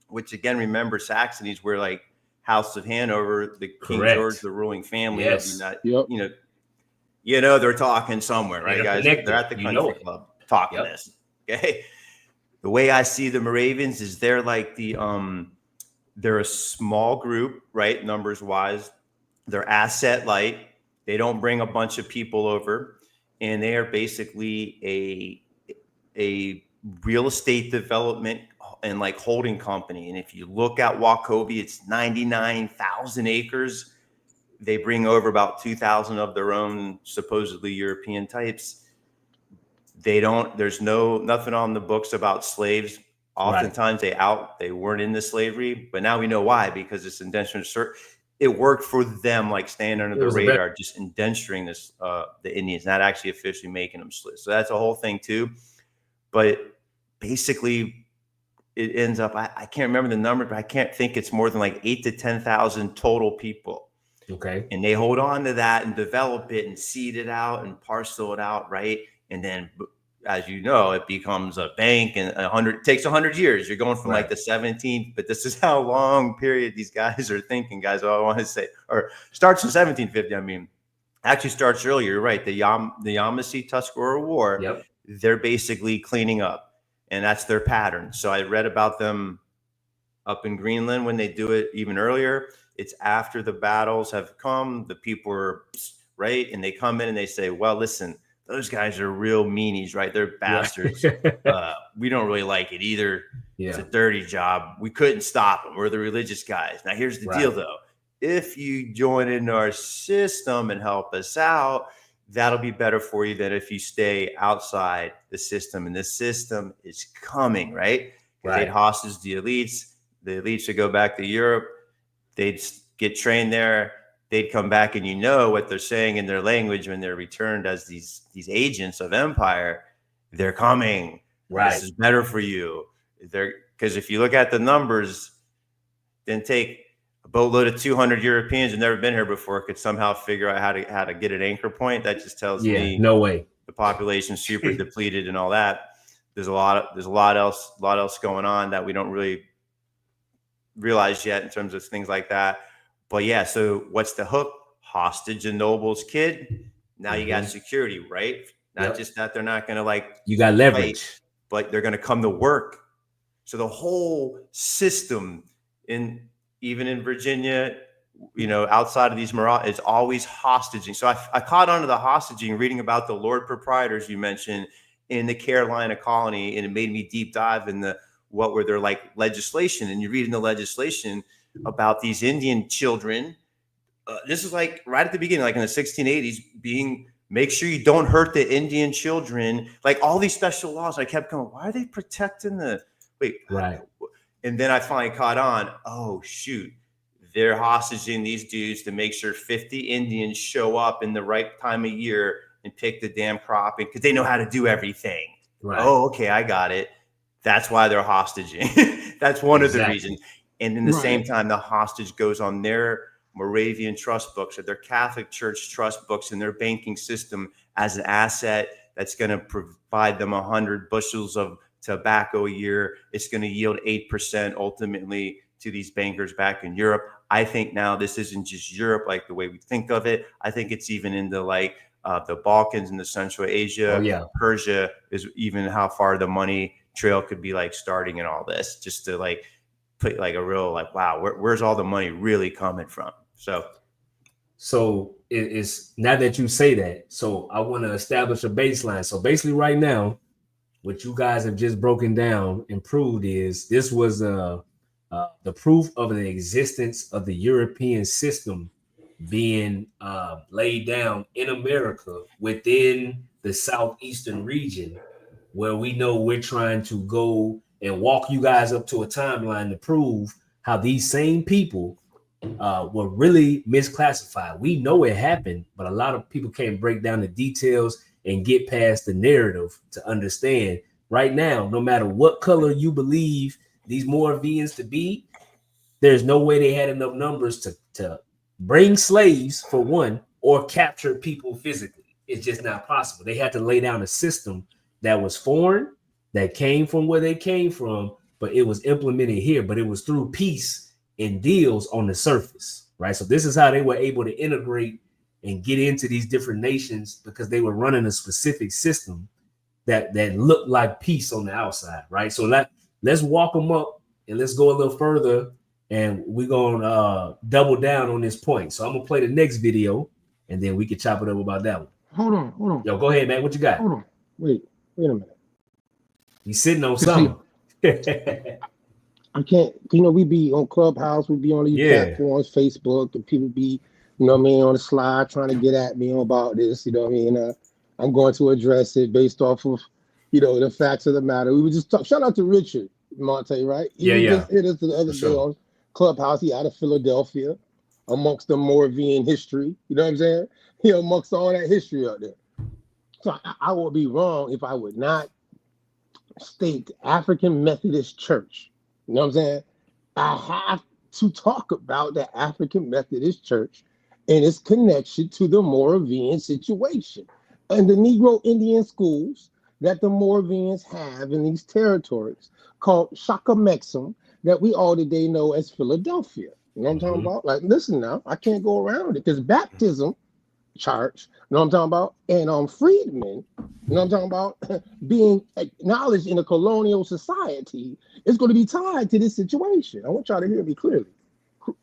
which again, remember Saxonies were like House of Hanover, the King George, the ruling family. Yes. They're talking somewhere, right, guys? They're at the country club talking this. Okay. The way I see the Moravians is they're like they're a small group, right? Numbers wise, they're asset light. They don't bring a bunch of people over, and they are basically a real estate development and like holding company. And if you look at Wachovia, it's 99,000 acres. They bring over about 2,000 of their own supposedly European types. There's nothing on the books about slaves. Oftentimes they weren't into slavery, but now we know why, because it's indentured. It worked for them, like staying under the radar, just indenturing the Indians, not actually officially making them slaves. So that's a whole thing too. But basically, it ends up, I can't remember the number, but I can't think it's more than like 8,000 to 10,000 total people. Okay. And they hold on to that and develop it and seed it out and parcel it out, right? And then, as you know, it becomes a bank, and it takes 100 years. You're going from like the 17th, but this is how long period these guys are thinking, guys. All I want to say, or starts in 1750. I mean, actually starts earlier. You're right. The Yamasee Tuscarora War. Yep. They're basically cleaning up, and that's their pattern. So I read about them up in Greenland when they do it even earlier. It's after the battles have come, the people are right, and they come in and they say, well, listen, those guys are real meanies, right? They're bastards. We don't really like it either. Yeah. It's a dirty job. We couldn't stop them. We're the religious guys. Now, here's the deal, though. If you join in our system and help us out, that'll be better for you than if you stay outside the system. And the system is coming, right? They'd hostage the elites. The elites would go back to Europe. They'd get trained there. They'd come back, and you know what they're saying in their language when they're returned as these agents of empire. They're coming. Right. This is better for you. Because if you look at the numbers, then take a boatload of 200 Europeans who've never been here before could somehow figure out how to get an anchor point. That just tells me no way the population's super depleted and all that. There's a lot else going on that we don't really realize yet in terms of things like that. But yeah, so what's the hook? Hostage a noble's kid. Now you got security, right? Not just that they're not going to you got leverage, fight, but they're going to come to work. So the whole system even in Virginia, outside of these is always hostaging. So I caught on to the hostaging reading about the Lord Proprietors you mentioned in the Carolina colony, and it made me deep dive in what were their like legislation. And you read in the legislation about these Indian children. This is like right at the beginning, like in the 1680s, make sure you don't hurt the Indian children, like all these special laws. I kept going, why are they protecting right? And then I finally caught on, oh shoot, they're hostaging these dudes to make sure 50 Indians show up in the right time of year and pick the damn crop because they know how to do everything. Right. Oh, okay, I got it. That's why they're hostaging. That's one of the reasons. And in the same time, the hostage goes on their Moravian trust books or their Catholic Church trust books in their banking system as an asset that's going to provide them 100 bushels of tobacco a year. It's going to yield 8% ultimately to these bankers back in Europe. I think now this isn't just Europe like the way we think of it. I think it's even into like the Balkans and the Central Asia. Persia is even how far the money trail could be like starting in all this, just to like put like a real like, wow, where's all the money really coming from? So it's now that you say that, so I want to establish a baseline. So basically right now, what you guys have just broken down and proved is this was the proof of the existence of the European system being laid down in America within the southeastern region, where we know we're trying to go and walk you guys up to a timeline to prove how these same people were really misclassified. We know it happened, but a lot of people can't break down the details and get past the narrative to understand. Right now, no matter what color you believe these Moravians to be, there's no way they had enough numbers to bring slaves, for one, or capture people physically. It's just not possible. They had to lay down a system that was foreign, that came from where they came from, but it was implemented here, but it was through peace and deals on the surface, right? So this is how they were able to integrate and get into these different nations, because they were running a specific system that looked like peace on the outside, right? So let's walk them up and let's go a little further, and we're gonna double down on this point. So I'm gonna play the next video, and then we can chop it up about that one. Hold on. Yo, go ahead, man. What you got? Hold on. Wait a minute. He's sitting on something. I can't, we be on Clubhouse, we be on these platforms, Facebook, and people be, on the slide trying to get at me about this, I'm going to address it based off of, the facts of the matter. We would just talk. Shout out to Richard Monte, right? He just hit us the other day on Clubhouse. He out of Philadelphia, amongst the Moravian history. You know what I'm saying? Amongst all that history out there. So I would be wrong if I would not state African Methodist Church. You know what I'm saying? I have to talk about the African Methodist Church and its connection to the Moravian situation and the Negro Indian schools that the Moravians have in these territories called Shakamexum, that we all today know as Philadelphia. You know what I'm talking about? Like, listen now, I can't go around it, because baptism charge, you know what I'm talking about? And freedmen, you know what I'm talking about? Being acknowledged in a colonial society is going to be tied to this situation. I want y'all to hear me clearly.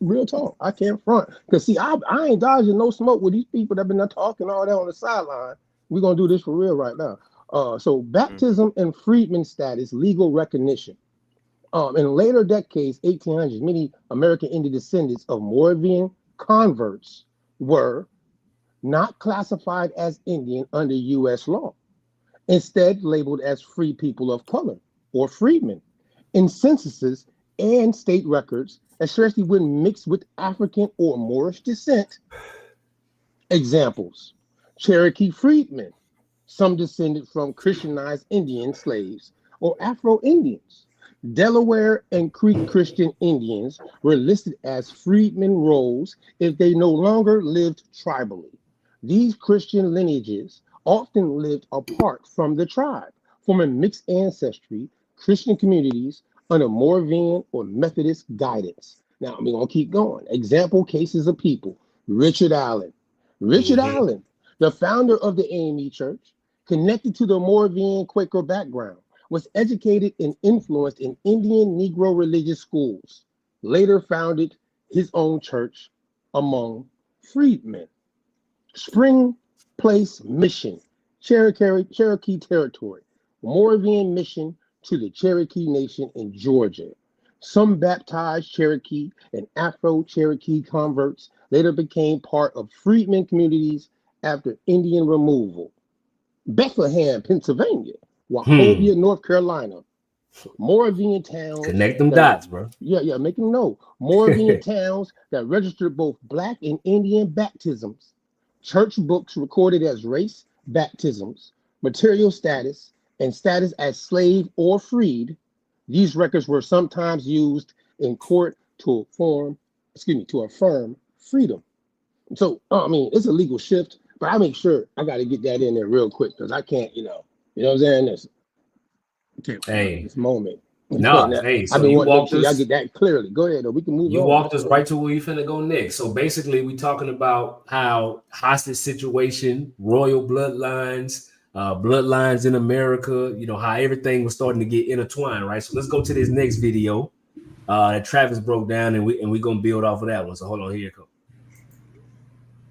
Real talk. I can't front. Because see, I ain't dodging no smoke with these people that have been talking all that on the sideline. We're going to do this for real right now. So baptism and freedmen status, legal recognition. In later decades, 1800s, many American Indian descendants of Moravian converts were not classified as Indian under U.S. law, instead labeled as free people of color or freedmen in censuses and state records, especially when mixed with African or Moorish descent. Examples: Cherokee freedmen, some descended from Christianized Indian slaves or Afro-Indians. Delaware and Creek Christian Indians were listed as freedmen rolls if they no longer lived tribally. These Christian lineages often lived apart from the tribe, forming mixed ancestry Christian communities under Moravian or Methodist guidance. Now, we're going to keep going. Example cases of people: Richard Allen. Richard Allen, the founder of the AME Church, connected to the Moravian Quaker background, was educated and influenced in Indian Negro religious schools, later founded his own church among freedmen. Spring Place Mission, Cherokee Territory, Moravian mission to the Cherokee Nation in Georgia. Some baptized Cherokee and Afro-Cherokee converts later became part of freedmen communities after Indian removal. Bethlehem, Pennsylvania. Wachovia, North Carolina. Moravian towns. Connect them dots, bro. Yeah, make them know. Moravian towns that registered both Black and Indian baptisms. Church books recorded as race baptisms, material status, and status as slave or freed. These records were sometimes used in court to affirm freedom. So, I mean, it's a legal shift, but I make sure I got to get that in there real quick because I can't, you know what I'm saying? This moment. Hey, so I've been you wanting to make walked sure y'all us. get that clearly. Go ahead, though. We can move on. You walked us right to where you finna go next. So basically, we talking about how hostage situation, royal bloodlines, bloodlines in America, you know, how everything was starting to get intertwined, right? So let's go to this next video that Travis broke down, and we're gonna build off of that one. So hold on, here it comes.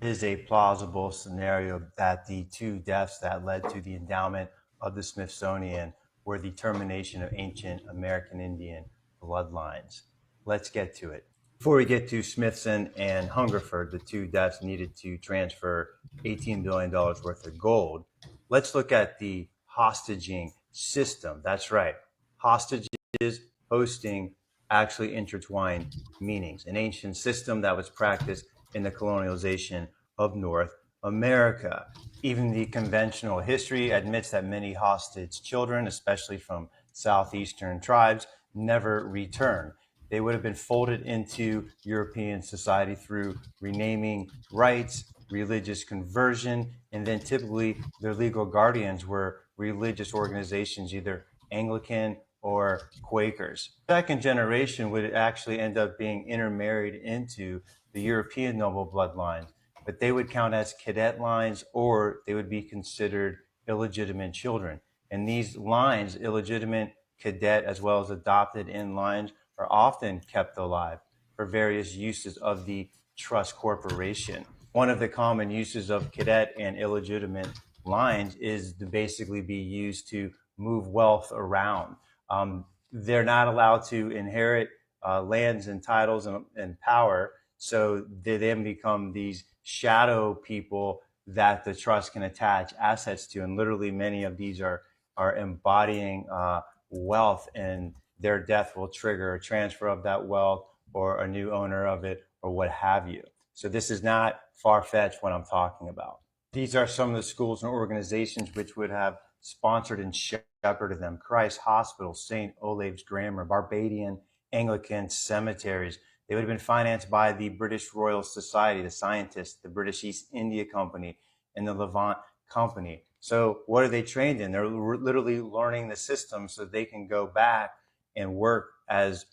It is a plausible scenario that the two deaths that led to the endowment of the Smithsonian were the termination of ancient American Indian bloodlines. Let's get to it. Before we get to Smithson and Hungerford, the two deaths needed to transfer $18 billion worth of gold, let's look at the hostaging system. That's right. Hostages, hosting, actually intertwined meanings. An ancient system that was practiced in the colonialization of North America. Even the conventional history admits that many hostage children, especially from southeastern tribes, never returned. They would have been folded into European society through renaming rights, religious conversion, and then typically their legal guardians were religious organizations, either Anglican or Quakers. Second generation would actually end up being intermarried into the European noble bloodline, but they would count as cadet lines or they would be considered illegitimate children. And these lines, illegitimate, cadet, as well as adopted in lines, are often kept alive for various uses of the trust corporation. One of the common uses of cadet and illegitimate lines is to basically be used to move wealth around. They're not allowed to inherit lands and titles and power, so they then become these shadow people that the trust can attach assets to. And literally many of these are embodying wealth, and their death will trigger a transfer of that wealth or a new owner of it or what have you. So this is not far-fetched what I'm talking about. These are some of the schools and organizations which would have sponsored and shepherded them. Christ Hospital, St. Olave's Grammar, Barbadian Anglican cemeteries. They would have been financed by the British Royal Society, the scientists, the British East India Company, and the Levant Company. So what are they trained in? They're literally learning the system so they can go back and work as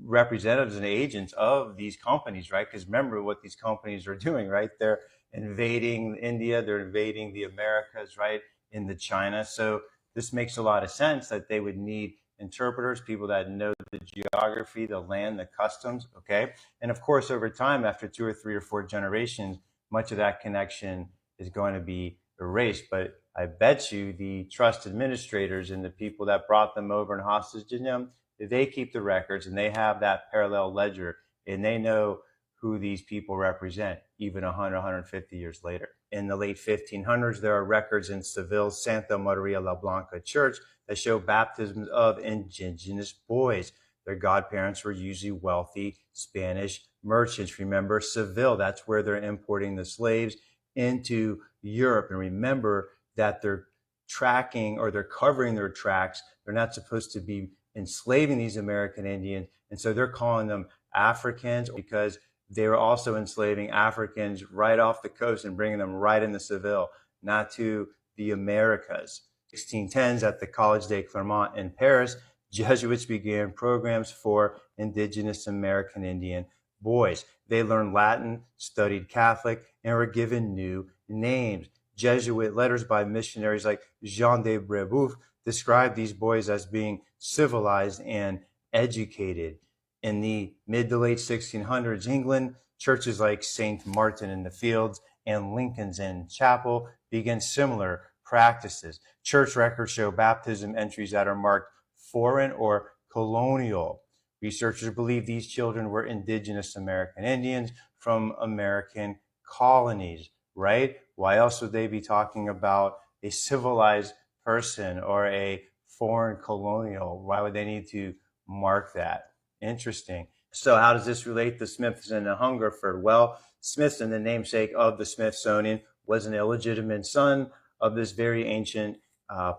representatives and agents of these companies, right? Because remember what these companies are doing, right? They're invading India, they're invading the Americas, right? Into China. So this makes a lot of sense that they would need interpreters, people that know the geography, the land, the customs, okay? And of course, over time, after 2 or 3 or 4 generations, much of that connection is going to be erased. But I bet you the trust administrators and the people that brought them over and hostaged them, they keep the records and they have that parallel ledger and they know who these people represent, even 100, 150 years later. In the late 1500s, there are records in Seville's Santa Maria la Blanca church that show baptisms of indigenous boys. Their godparents were usually wealthy Spanish merchants. Remember Seville, that's where they're importing the slaves into Europe. And remember that they're tracking or they're covering their tracks. They're not supposed to be enslaving these American Indians. And so they're calling them Africans because they were also enslaving Africans right off the coast and bringing them right into Seville, not to the Americas. 1610s at the Collège de Clermont in Paris, Jesuits began programs for indigenous American Indian boys. They learned Latin, studied Catholic, and were given new names. Jesuit letters by missionaries like Jean de Brébeuf described these boys as being civilized and educated. In the mid to late 1600s, England, churches like St. Martin in the Fields and Lincoln's Inn Chapel began similar practices. Church records show baptism entries that are marked foreign or colonial. Researchers believe these children were indigenous American Indians from American colonies, right? Why else would they be talking about a civilized person or a foreign colonial? Why would they need to mark that? Interesting. So how does this relate to Smithson and Hungerford? Well, Smithson, the namesake of the Smithsonian, was an illegitimate son of this very ancient,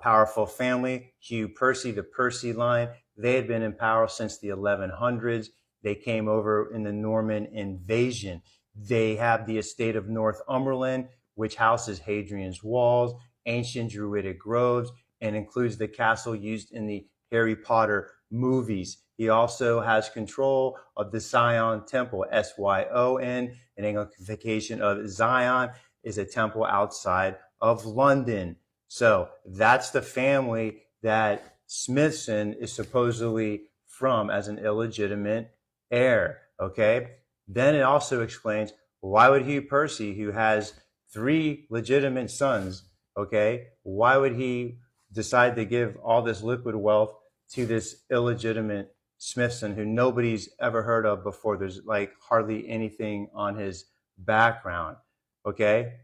powerful family, Hugh Percy, the Percy line. They had been in power since the 1100s. They came over in the Norman invasion. They have the estate of Northumberland, which houses Hadrian's walls, ancient druidic groves, and includes the castle used in the Harry Potter movies. He also has control of the Zion Temple, S-Y-O-N, an Anglican of Zion is a temple outside of London. So that's the family that Smithson is supposedly from as an illegitimate heir, okay? Then it also explains, why would Hugh Percy, who has 3 legitimate sons, okay, why would he decide to give all this liquid wealth to this illegitimate Smithson who nobody's ever heard of before? There's like hardly anything on his background, okay?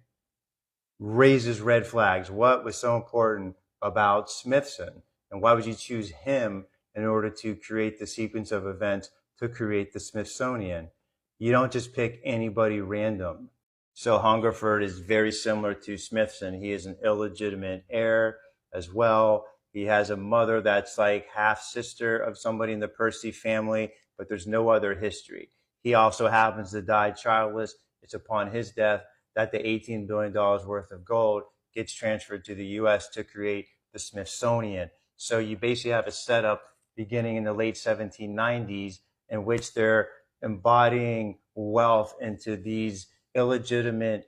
Raises red flags. What was so important about Smithson? And why would you choose him in order to create the sequence of events to create the Smithsonian? You don't just pick anybody random. So Hungerford is very similar to Smithson. He is an illegitimate heir as well. He has a mother that's like half sister of somebody in the Percy family, but there's no other history. He also happens to die childless. It's upon his death that the $18 billion worth of gold gets transferred to the U.S. to create the Smithsonian. So you basically have a setup beginning in the late 1790s in which they're embodying wealth into these illegitimate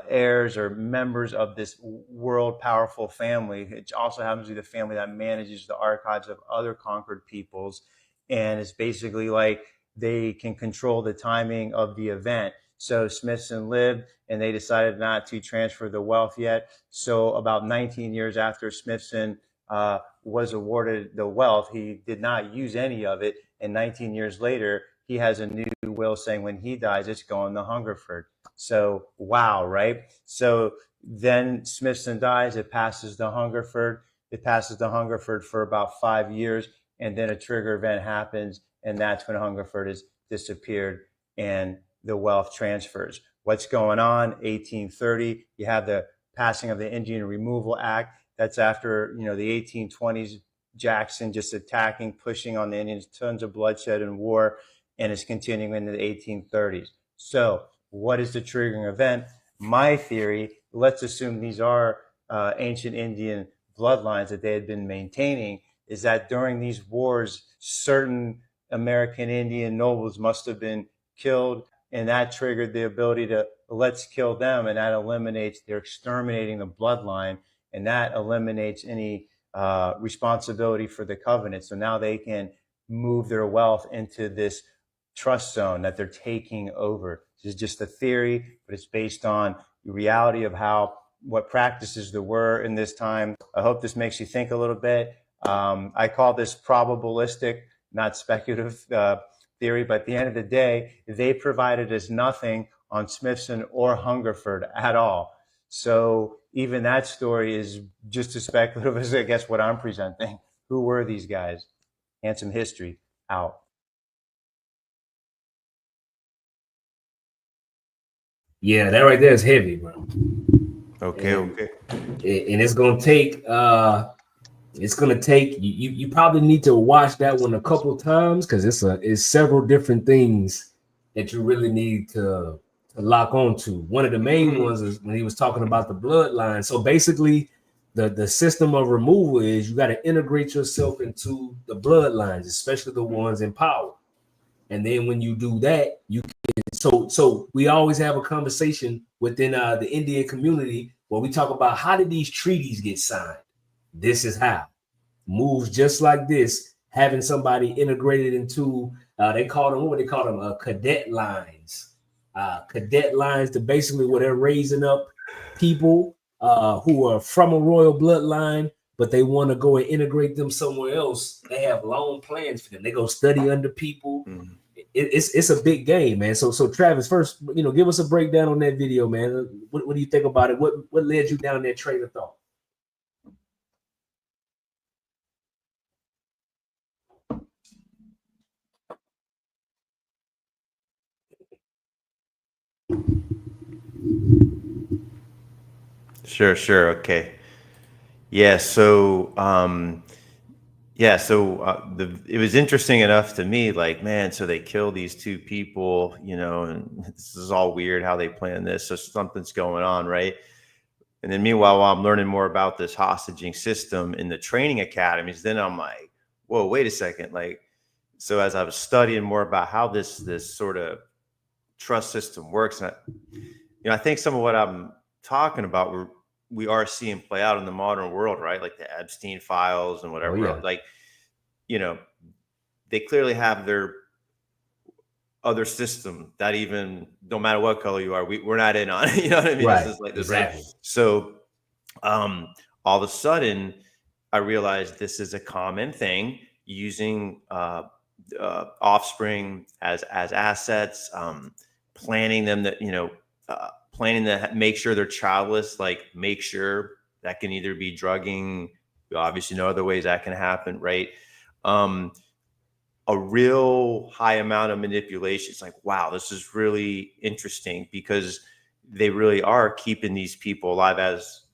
heirs or members of this world powerful family. It also happens to be the family that manages the archives of other conquered peoples. And it's basically like they can control the timing of the event. So Smithson lived and they decided not to transfer the wealth yet. So about 19 years after Smithson was awarded the wealth, he did not use any of it. And 19 years later, he has a new will saying when he dies, it's going to Hungerford. So, wow, right? So then Smithson dies, it passes to Hungerford. It passes to Hungerford for about 5 years, and then a trigger event happens, and that's when Hungerford is disappeared and the wealth transfers. What's going on? 1830, you have the passing of the Indian Removal Act. That's after, the 1820s, Jackson just attacking, pushing on the Indians, tons of bloodshed and war, and it's continuing into the 1830s. So what is the triggering event? My theory, let's assume these are ancient Indian bloodlines that they had been maintaining, is that during these wars, certain American Indian nobles must have been killed, and that triggered the ability to let's kill them, and that eliminates, they're exterminating the bloodline, and that eliminates any responsibility for the covenant. So now they can move their wealth into this trust zone that they're taking over. This is just a theory, but it's based on the reality of what practices there were in this time. I hope this makes you think a little bit. I call this probabilistic, not speculative theory, but at the end of the day, they provided us nothing on Smithson or Hungerford at all. So even that story is just as speculative as, I guess, what I'm presenting. Who were these guys? Handsome history out. Yeah, that right there is heavy, bro. Okay. And it's gonna take you probably need to watch that one a couple times because it's several different things that you really need to lock on to. One of the main ones is when he was talking about the bloodline. So basically the system of removal is you got to integrate yourself into the bloodlines, especially the ones in power. And then when you do that, you can. So we always have a conversation within the Indian community where we talk about how did these treaties get signed? This is how. Moves just like this, having somebody integrated into, what they call them, cadet lines. Cadet lines to basically where they're raising up people who are from a royal bloodline, but they want to go and integrate them somewhere else. They have long plans for them. They go study under people. Mm-hmm. It's a big game, man. So Travis, first, give us a breakdown on that video, man. What do you think about it? What led you down that train of thought? Sure. Okay. Yeah. So, it was interesting enough to me, like, man, so they kill these two people, and this is all weird how they plan this. So something's going on, right? And then meanwhile, while I'm learning more about this hostage system in the training academies, then I'm like, whoa, wait a second. Like, so as I was studying more about how this sort of trust system works, and I think some of what I'm talking about, we are seeing play out in the modern world, right? Like the Epstein files and whatever. Oh, yeah. Like, they clearly have their other system that even no matter what color you are, we're not in on it. You know what I mean? Right. This is like this. Exactly. So all of a sudden, I realized this is a common thing, using offspring as assets, planning them that planning to make sure they're childless, like make sure that can either be drugging. We obviously know other ways that can happen, right? A real high amount of manipulation. It's like, wow, this is really interesting, because they really are keeping these people alive as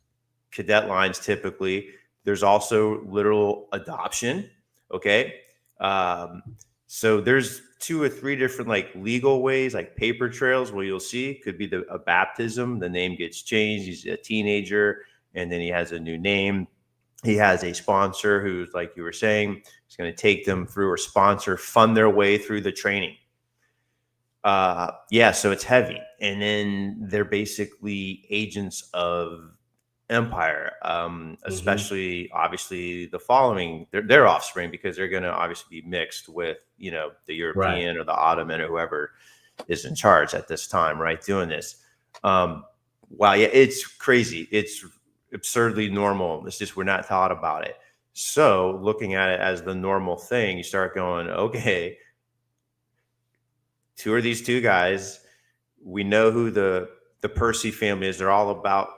cadet lines typically. There's also literal adoption, okay? So there's 2 or 3 different like legal ways, like paper trails, where you'll see could be a baptism. The name gets changed. He's a teenager, and then he has a new name. He has a sponsor who's, like you were saying, is going to take them through, or fund their way through the training. So it's heavy. And then they're basically agents of empire, especially obviously the following their offspring, because they're going to obviously be mixed with the European, right, or the Ottoman, or whoever is in charge at this time, right, doing this. Wow, yeah, it's crazy. It's absurdly normal. It's just we're not taught about it. So looking at it as the normal thing, you start going, okay, who are these two guys? We know who the Percy family is. They're all about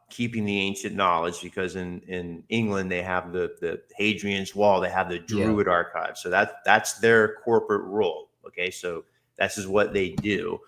keeping the ancient knowledge, because in England they have the Hadrian's Wall, they have the Druid archive. So that's their corporate role. Okay, so that's just what they do.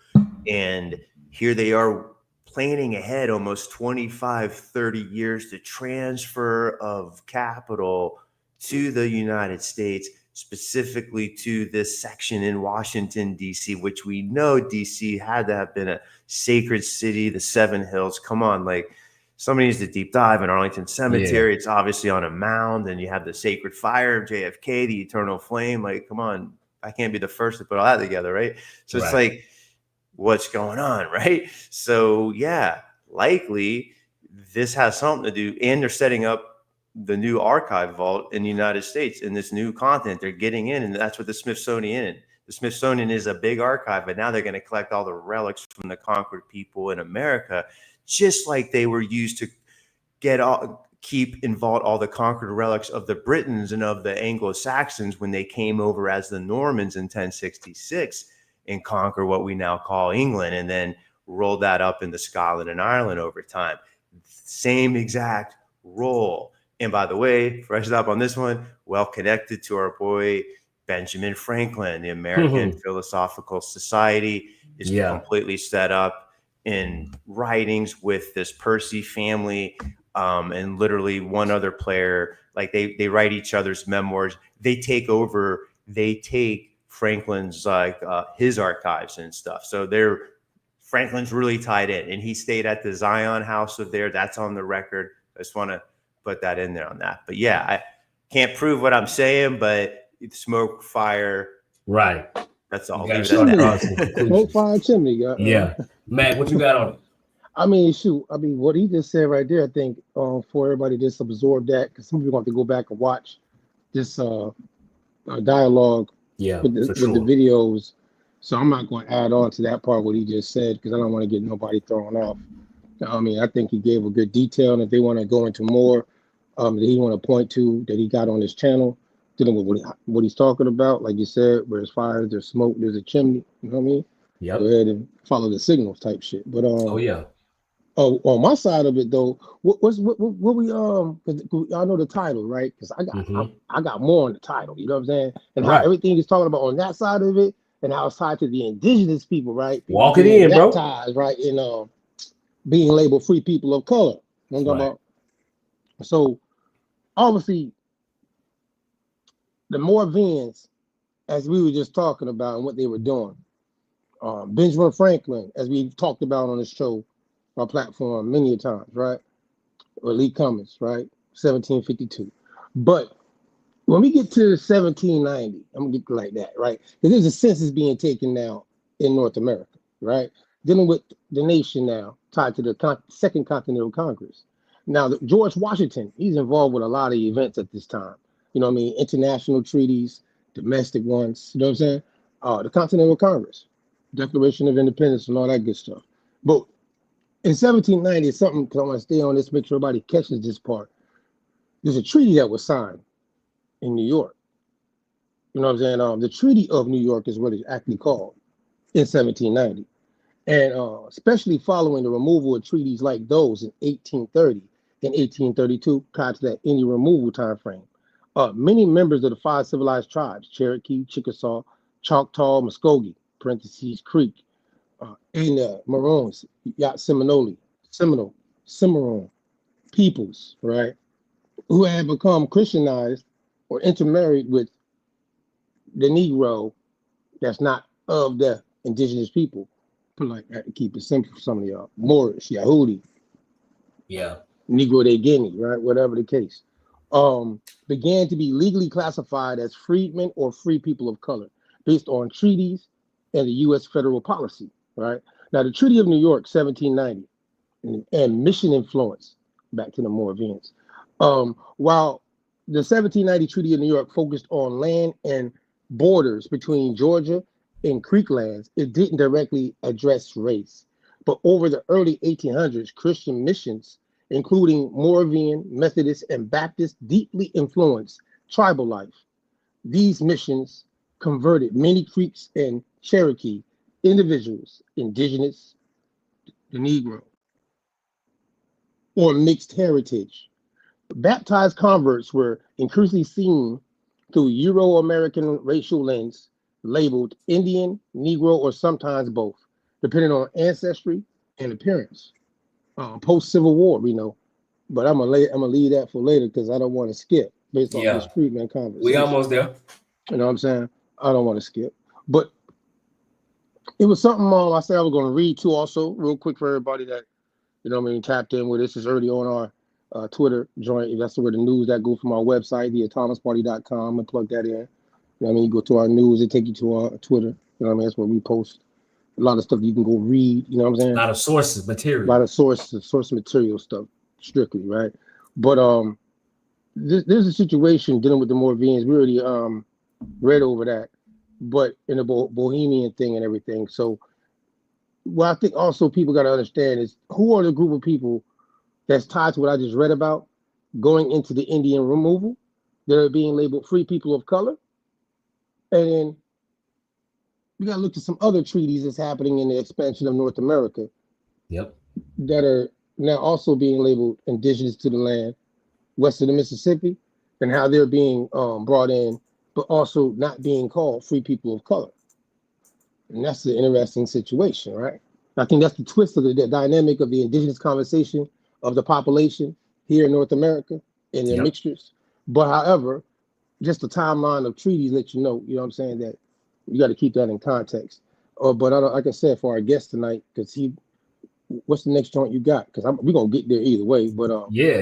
And here they are planning ahead almost 25, 30 years to transfer of capital to the United States, specifically to this section in Washington, D.C., which we know D.C. had to have been a sacred city, the Seven Hills. Come on, like, somebody needs to deep dive in Arlington Cemetery. Yeah. It's obviously on a mound, and you have the sacred fire of JFK, the eternal flame. Like, come on, I can't be the first to put all that together, right? So It's like, what's going on, right? So yeah, likely this has something to do, and they're setting up the new archive vault in the United States in this new continent. They're getting in, and that's what the Smithsonian. The Smithsonian is a big archive, but now they're going to collect all the relics from the conquered people in America, just like they were used to keep in vault all the conquered relics of the Britons and of the Anglo-Saxons when they came over as the Normans in 1066 and conquer what we now call England, and then roll that up into Scotland and Ireland over time. Same exact role. And by the way, fresh up on this one, well connected to our boy Benjamin Franklin. The American Philosophical Society is completely set up in writings with this Percy family, and literally one other player. Like they write each other's memoirs. They take Franklin's his archives and stuff. So Franklin's really tied in, and he stayed at the Zion House of there. That's on the record. I just want to put that in there on that. But yeah, I can't prove what I'm saying, but it's smoke, fire. Right. That's all. Smoke, fire, chimney. Yeah. Matt, what you got on it? I mean, what he just said right there, I think for everybody just absorb that, because some people have to go back and watch this dialogue with the videos. So I'm not going to add on to that part what he just said, because I don't want to get nobody thrown off. I mean, I think he gave a good detail, and if they want to go into more that he want to point to that he got on his channel, dealing with what he's talking about, like you said, where there's fire, there's smoke, there's a chimney. You know what I mean? Yep. Go ahead and follow the signals type shit. But oh yeah. Oh, on my side of it though, what we cause y'all know the title, right? Because I got more on the title, you know what I'm saying? And how everything he's talking about on that side of it, and how it's tied to the indigenous people, right? People Walk it in, bro. Baptized, right? In being labeled free people of color. You know what I'm talking about? So obviously, the Moravians, as we were just talking about, and what they were doing, Benjamin Franklin, as we've talked about on the show, our platform many a times, right? Or Lee Cummings, right? 1752. But when we get to 1790, I'm gonna get like that, right? Because there's a census being taken now in North America, right? Dealing with the nation now, tied to the Second Continental Congress. Now, George Washington, he's involved with a lot of events at this time. You know what I mean? International treaties, domestic ones, you know what I'm saying? The Continental Congress, Declaration of Independence, and all that good stuff. But in 1790, it's something, because I want to stay on this, make sure everybody catches this part. There's a treaty that was signed in New York. You know what I'm saying? The Treaty of New York is what it's actually called in 1790. And especially following the removal of treaties like those in 1830 and 1832, prior to that any removal time frame. Many members of the 5 civilized tribes, Cherokee, Chickasaw, Choctaw, Muskogee, parentheses, Creek, and Maroons, Seminole, Cimarron peoples, right, who had become Christianized or intermarried with the Negro that's not of the indigenous people. Put like that to keep it simple for some of y'all. Moorish, Yahudi, Negro de Guinea, right, whatever the case, began to be legally classified as freedmen or free people of color based on treaties and the U.S. federal policy, right? Now, the Treaty of New York, 1790, and mission influence, back to the Moravians. While the 1790 Treaty of New York focused on land and borders between Georgia and Creek lands, it didn't directly address race. But over the early 1800s, Christian missions, including Moravian, Methodist, and Baptist, deeply influenced tribal life. These missions converted many Creeks and Cherokee individuals, indigenous, the Negro, or mixed heritage. Baptized converts were increasingly seen through Euro-American racial lens, labeled Indian, Negro, or sometimes both, depending on ancestry and appearance. Post-Civil War, we know, but I'm gonna leave that for later because I don't want to skip based on this Freedmen conversation. We almost there. You know what I'm saying? I don't want to skip, but it was something I said I was going to read too, also real quick for everybody that, you know what I mean, tapped in with. This is early on our Twitter joint. That's where the news that go from our website, theatonomousparty.com, and plug that in. You know what I mean? You go to our news, it take you to our Twitter. You know what I mean? That's where we post a lot of stuff you can go read. You know what I'm saying? A lot of sources, material. A lot of source material stuff, strictly, right? But there's a situation dealing with the Moravians. We already read over that, but in the Bohemian thing and everything. So what I think also people got to understand is who are the group of people that's tied to what I just read about going into the Indian removal that are being labeled free people of color. And then we got to look at some other treaties that's happening in the expansion of North America. That are now also being labeled indigenous to the land west of the Mississippi, and how they're being brought in, but also not being called free people of color. And that's the interesting situation, right? I think that's the twist of the dynamic of the indigenous conversation of the population here in North America and their mixtures. But however, just the timeline of treaties let you know what I'm saying, that you got to keep that in context. But like I said, for our guest tonight, because what's the next joint you got? Because we're going to get there either way. But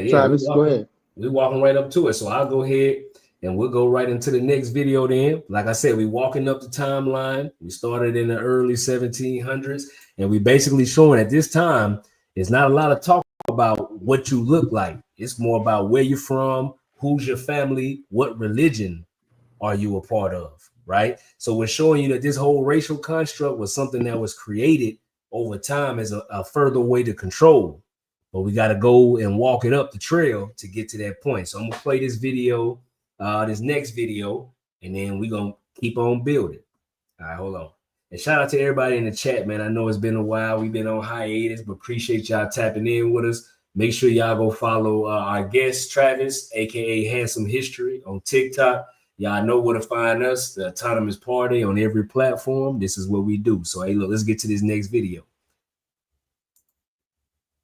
Travis, go ahead. We're walking right up to it. So I'll go ahead and we'll go right into the next video then. Like I said, we're walking up the timeline. We started in the early 1700s, and we basically showing at this time, it's not a lot of talk about what you look like. It's more about where you're from, who's your family, what religion are you a part of, right? So we're showing you that this whole racial construct was something that was created over time as a further way to control, but we got to go and walk it up the trail to get to that point. So I'm gonna play this video, this next video, and then we're gonna keep on building. All right, hold on. And shout out to everybody in the chat, man. I know it's been a while. We've been on hiatus, but appreciate y'all tapping in with us. Make sure y'all go follow our guest, Travis, aka Handsome History, on TikTok. Y'all know where to find us, the Autonomous Party, on every platform. This is what we do. So, hey, look, let's get to this next video.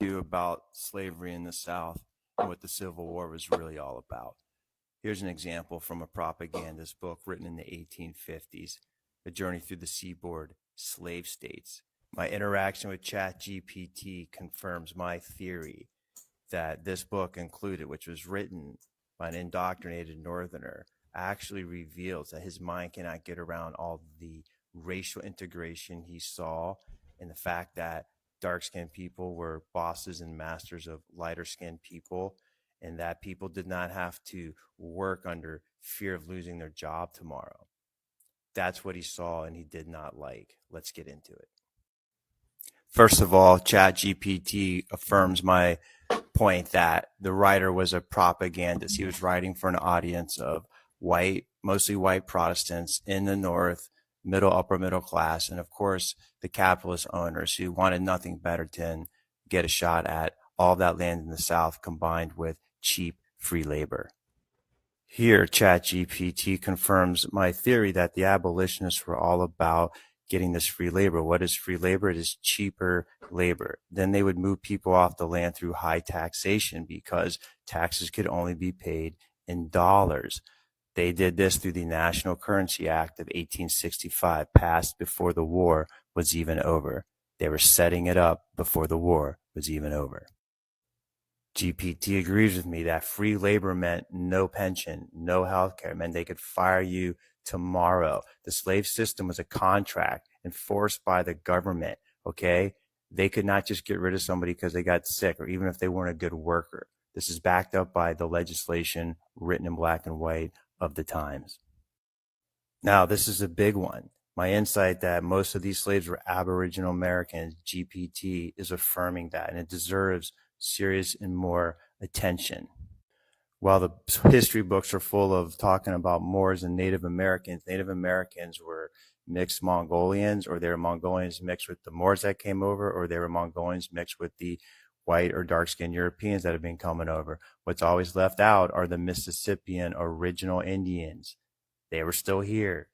About slavery in the South and what the Civil War was really all about. Here's an example from a propagandist book written in the 1850s, A Journey Through the Seaboard Slave States. My interaction with ChatGPT confirms my theory that this book included, which was written by an indoctrinated Northerner, actually reveals that his mind cannot get around all the racial integration he saw and the fact that dark-skinned people were bosses and masters of lighter-skinned people, and that people did not have to work under fear of losing their job tomorrow. That's what he saw and he did not like. Let's get into it. First of all, ChatGPT affirms my point that the writer was a propagandist. He was writing for an audience of white, mostly white Protestants in the North, upper middle class, and of course the capitalist owners who wanted nothing better than get a shot at all that land in the South combined with cheap free labor. Here, ChatGPT confirms my theory that the abolitionists were all about getting this free labor. What is free labor? It is cheaper labor. Then they would move people off the land through high taxation because taxes could only be paid in dollars. They did this through the National Currency Act of 1865, passed before the war was even over. They were setting it up before the war was even over. GPT agrees with me that free labor meant no pension, no health care, meant they could fire you tomorrow. The slave system was a contract enforced by the government, okay? They could not just get rid of somebody because they got sick or even if they weren't a good worker. This is backed up by the legislation written in black and white of the times. Now, this is a big one. My insight that most of these slaves were Aboriginal Americans, GPT is affirming that, and it deserves serious and more attention. While the history books are full of talking about Moors and Native Americans were mixed Mongolians, or they were Mongolians mixed with the Moors that came over, or they were Mongolians mixed with the white or dark-skinned Europeans that have been coming over. What's always left out are the Mississippian original Indians. They were still here.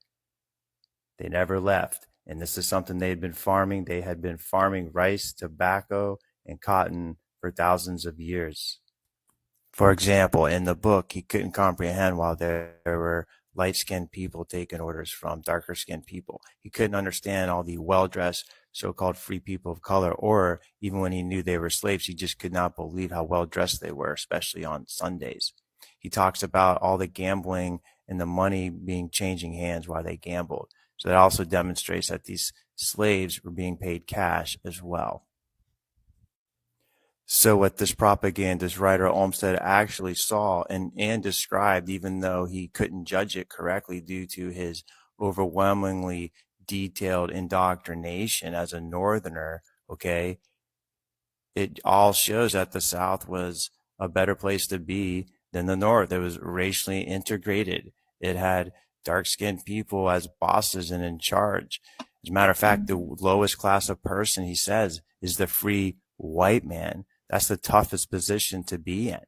They never left. And this is something they had been farming. They had been farming rice, tobacco, and cotton for thousands of years. For example, in the book, he couldn't comprehend why there were light-skinned people taking orders from darker-skinned people. He couldn't understand all the well-dressed so-called free people of color, or even when he knew they were slaves, he just could not believe how well-dressed they were, especially on Sundays. He talks about all the gambling and the money being changing hands while they gambled. So that also demonstrates that these slaves were being paid cash as well. So what this propagandist writer Olmsted actually saw and described, even though he couldn't judge it correctly due to his overwhelmingly detailed indoctrination as a Northerner, okay, it all shows that the South was a better place to be than the North. It was racially integrated. It had dark-skinned people as bosses and in charge. As a matter of fact, the lowest class of person, he says, is the free white man. That's the toughest position to be in.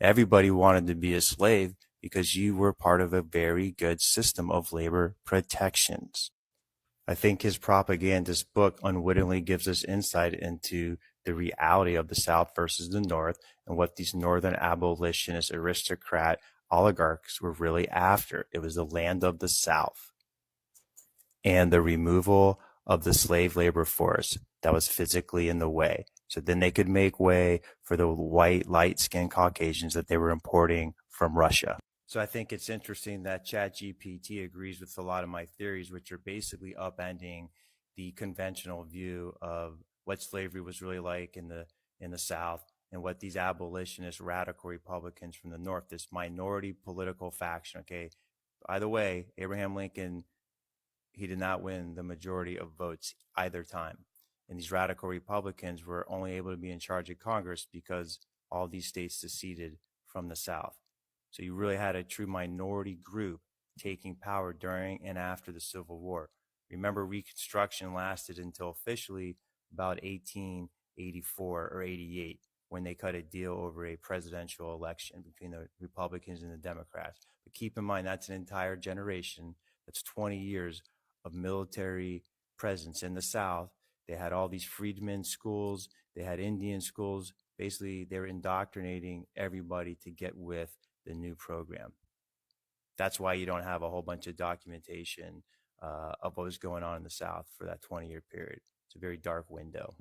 Everybody wanted to be a slave because you were part of a very good system of labor protections. I think his propagandist book unwittingly gives us insight into the reality of the South versus the North and what these Northern abolitionist aristocrat oligarchs were really after. It was the land of the South and the removal of the slave labor force that was physically in the way. So then they could make way for the white, light-skinned Caucasians that they were importing from Russia. So I think it's interesting that ChatGPT agrees with a lot of my theories, which are basically upending the conventional view of what slavery was really like in the South and what these abolitionist radical Republicans from the North, this minority political faction, okay? By the way, Abraham Lincoln, he did not win the majority of votes either time. And these radical Republicans were only able to be in charge of Congress because all these states seceded from the South. So you really had a true minority group taking power during and after the Civil War. Remember, Reconstruction lasted until officially about 1884 or 88, when they cut a deal over a presidential election between the Republicans and the Democrats. But keep in mind, that's an entire generation. That's 20 years of military presence in the South. They had all these freedmen schools. They had Indian schools. Basically, they were indoctrinating everybody to get with the new program. That's why you don't have a whole bunch of documentation of what was going on in the South for that 20-year period. It's a very dark window.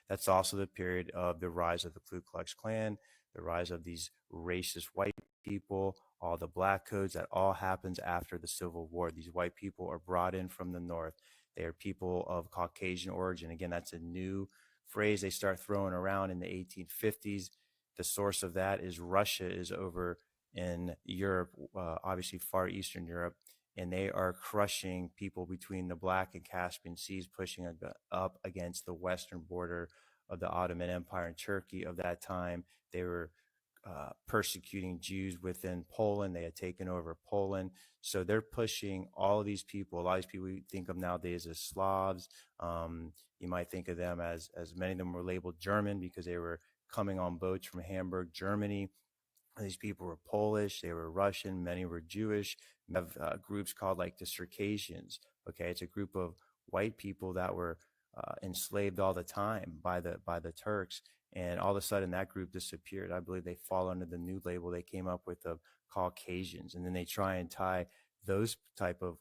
That's also the period of the rise of the Ku Klux Klan, the rise of these racist white people, all the black codes. That all happens after the Civil War. These white people are brought in from the North. They are people of Caucasian origin. Again, that's a new phrase they start throwing around in the 1850s. The source of that is Russia is over in Europe, obviously Far Eastern Europe, and they are crushing people between the Black and Caspian Seas, pushing up against the western border of the Ottoman Empire and Turkey of that time. They were persecuting Jews within Poland. They had taken over Poland. So they're pushing all of these people. A lot of these people we think of nowadays as Slavs. You might think of them as many of them were labeled German because they were coming on boats from Hamburg, Germany. These people were Polish, they were Russian, many were Jewish. We have groups called like the Circassians. Okay, it's a group of white people that were enslaved all the time by the Turks, and all of a sudden that group disappeared. I believe they fall under the new label they came up with of Caucasians, and then they try and tie those type of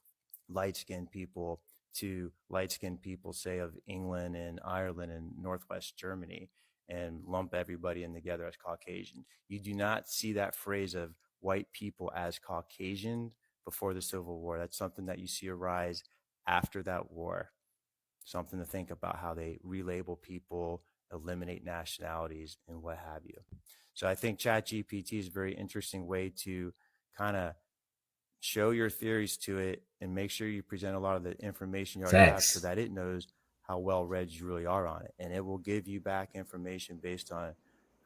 light-skinned people to light-skinned people, say of England and Ireland and Northwest Germany, and lump everybody in together as Caucasian. You do not see that phrase of white people as Caucasian before the Civil War. That's something that you see arise after that war. Something to think about, how they relabel people, eliminate nationalities, and what have you. So I think ChatGPT is a very interesting way to kind of show your theories to it and make sure you present a lot of the information you already have so that it knows how well read you really are on it, and it will give you back information based on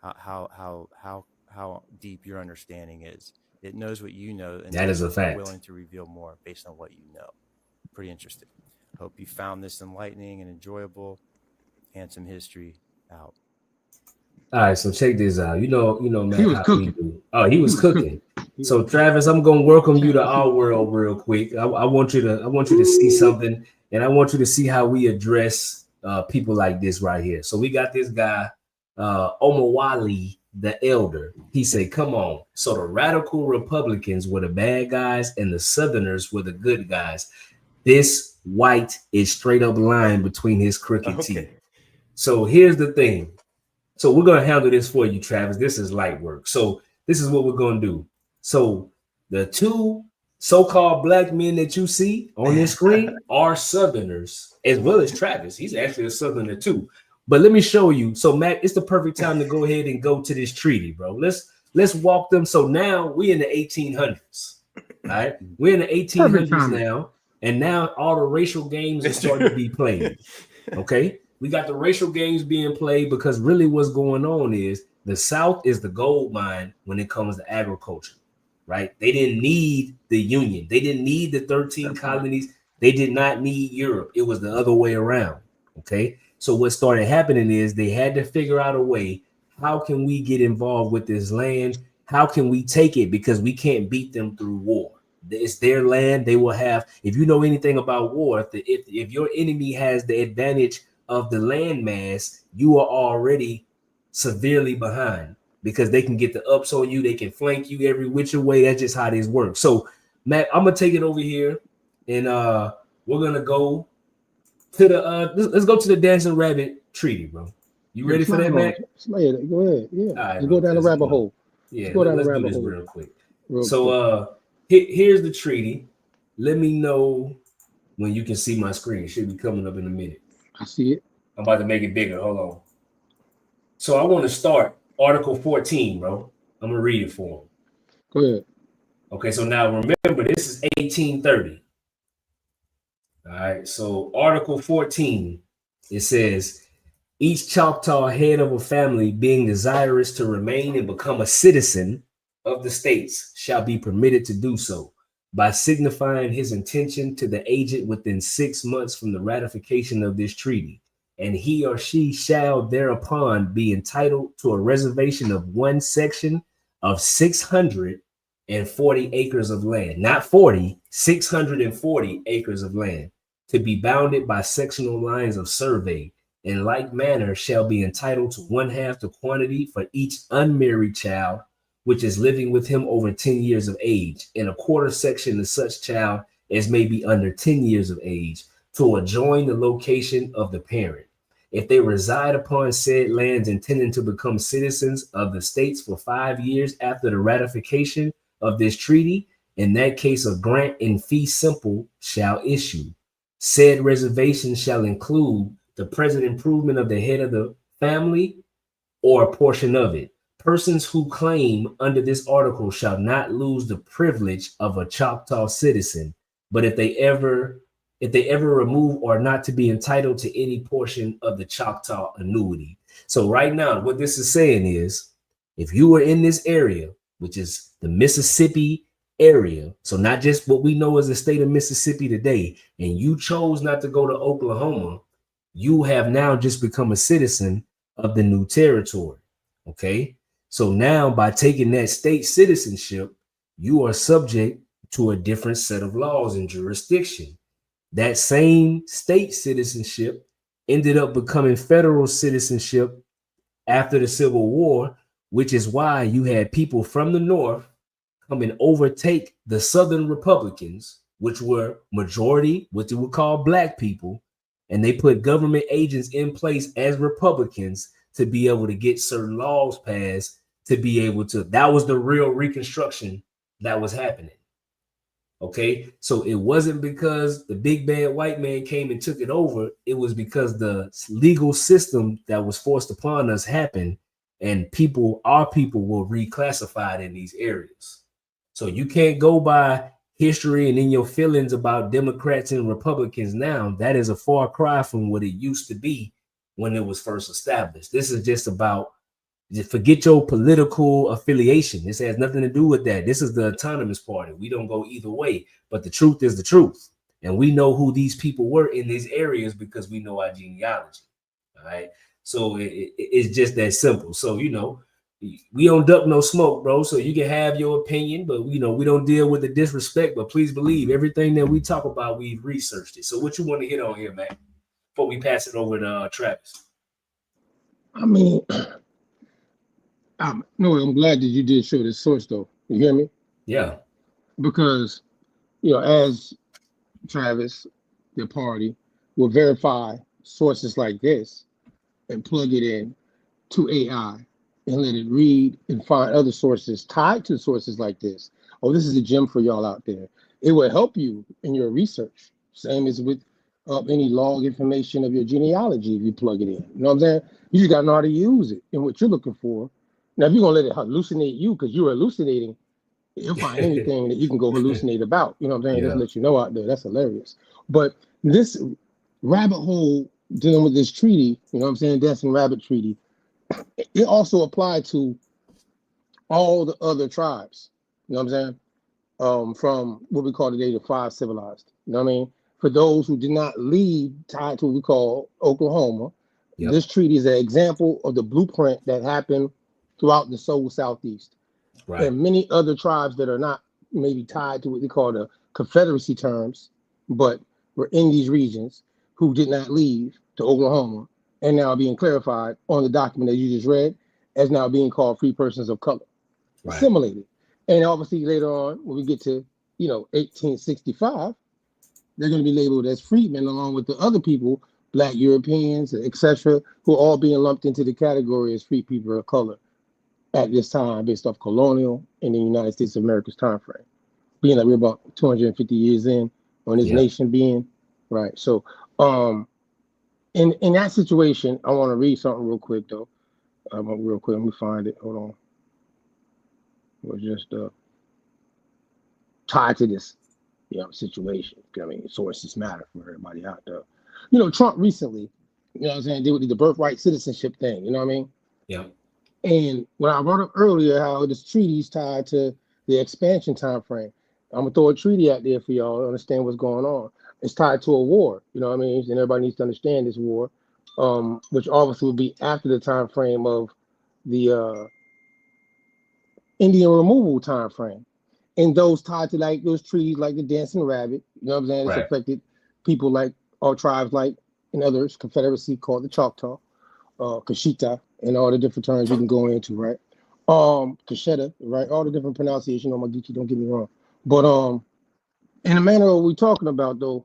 how deep your understanding is. It knows what you know, and that is a fact. Willing to reveal more based on what you know. Pretty interesting. Hope you found this enlightening and enjoyable. Handsome History out. All right, so check this out. You know, man, he was cooking. Oh, he was cooking. So Travis, I'm gonna welcome you to our world real quick. I want you to see something. And I want you to see how we address people like this right here. So we got this guy, Omawali the Elder. He said, come on. So the radical Republicans were the bad guys and the Southerners were the good guys. This white is straight up lying between his crooked teeth. So here's the thing. So we're going to handle this for you, Travis. This is light work. So this is what we're going to do. So the two so-called black men that you see on this screen are Southerners, as well as Travis. He's actually a Southerner too. But let me show you. So Matt, it's the perfect time to go ahead and go to this treaty, bro. Let's walk them. So now we in the 1800s. All right, we're in the 1800s now, and now all the racial games are starting to be played. Okay, we got the racial games being played because really what's going on is the South is the gold mine when it comes to agriculture. Right? They didn't need the Union. They didn't need the 13 colonies. They did not need Europe. It was the other way around. Okay. So what started happening is they had to figure out a way. How can we get involved with this land? How can we take it? Because we can't beat them through war. It's their land. They will have, if you know anything about war, if your enemy has the advantage of the land mass, you are already severely behind. Because they can get the ups on you, they can flank you every which way. That's just how this works. So, Matt, I'm gonna take it over here, and we're gonna go to the let's go to the Dancing Rabbit Treaty, bro. You ready for that, Matt? Go ahead. Yeah, right, you go down the rabbit hole. Yeah, let's do this real quick. Here's the treaty. Let me know when you can see my screen. It should be coming up in a minute. I see it. I'm about to make it bigger. Hold on. So I want to start Article 14, bro. I'm gonna read it for him. Go ahead. Okay, so now remember, this is 1830. All right, so Article 14 It says, each Choctaw head of a family being desirous to remain and become a citizen of the states shall be permitted to do so by signifying his intention to the agent within 6 months from the ratification of this treaty, and he or she shall thereupon be entitled to a reservation of one section of 640 acres of land, not 40, 640 acres of land, to be bounded by sectional lines of survey. In like manner shall be entitled to 1/2 the quantity for each unmarried child which is living with him over 10 years of age, and a quarter section of such child as may be under 10 years of age, to adjoin the location of the parent. If they reside upon said lands intending to become citizens of the states for 5 years after the ratification of this treaty, in that case a grant in fee simple shall issue. Said reservation shall include the present improvement of the head of the family or a portion of it. Persons who claim under this article shall not lose the privilege of a Choctaw citizen, but if they ever remove or not to be entitled to any portion of the Choctaw annuity. So right now, what this is saying is, if you were in this area, which is the Mississippi area, so not just what we know as the state of Mississippi today, and you chose not to go to Oklahoma, you have now just become a citizen of the new territory. Okay. So now by taking that state citizenship, you are subject to a different set of laws and jurisdiction. That same state citizenship ended up becoming federal citizenship after the Civil War, which is why you had people from the North come and overtake the Southern Republicans, which were majority, what they would call Black people, and they put government agents in place as Republicans to be able to get certain laws passed to be able to, that was the real Reconstruction that was happening. Okay, so it wasn't because the big bad white man came and took it over. It was because the legal system that was forced upon us happened, and our people were reclassified in these areas. So you can't go by history and in your feelings about Democrats and Republicans now. That is a far cry from what it used to be when it was first established. This is just about, forget your political affiliation. This has nothing to do with that. This is the autonomous party. We don't go either way, but the truth is the truth. And we know who these people were in these areas because we know our genealogy. All right. So it's just that simple. So, you know, we don't duck no smoke, bro. So you can have your opinion, but you know, we don't deal with the disrespect, but please believe everything that we talk about, we've researched it. So what you want to hit on here, man, before we pass it over to Travis? I mean, I'm glad that you did show this source, though. You hear me? Yeah. Because, you know, as Travis, the party, will verify sources like this and plug it in to AI and let it read and find other sources tied to sources like this. Oh, this is a gem for y'all out there. It will help you in your research. Same as with any log information of your genealogy if you plug it in. You know what I'm saying? You just got to know how to use it and what you're looking for. Now, if you're going to let it hallucinate you because you're hallucinating, you'll find anything that you can go hallucinate about. You know what I'm saying? Yeah. Just let you know out there. That's hilarious. But this rabbit hole dealing with this treaty, you know what I'm saying? Dancing Rabbit Treaty, it also applied to all the other tribes. You know what I'm saying? From what we call today the 5 civilized. You know what I mean? For those who did not leave tied to what we call Oklahoma, this treaty is an example of the blueprint that happened throughout the Southeast. Right. And many other tribes that are not maybe tied to what they call the Confederacy terms, but were in these regions who did not leave to Oklahoma and now being clarified on the document that you just read as now being called free persons of color. Right. Assimilated. And obviously later on, when we get to, 1865, they're going to be labeled as freedmen along with the other people, Black Europeans, etc., who are all being lumped into the category as free people of color at this time based off colonial in the United States of America's time frame. Being like we're about 250 years in on this nation being, right? So in that situation, I want to read something real quick though. Real quick, let me find it. Hold on. We're just tied to this situation. I mean, sources matter for everybody out there. Trump recently, You know what I'm saying? Deal with the birthright citizenship thing. You know what I mean? Yeah. And when I brought up earlier how this treaty is tied to the expansion time frame, I'm gonna throw a treaty out there for y'all to understand what's going on. It's tied to a war, you know what I mean? And everybody needs to understand this war, which obviously would be after the time frame of the Indian removal time frame. And those tied to like those treaties like the dancing rabbit, you know what I'm saying? It's affected people like or tribes like in others, Confederacy called the Choctaw, Kashita, and all the different terms we can go into, right? Kasheta, right? All the different pronunciation on Magichi, don't get me wrong. But in the manner we're talking about though,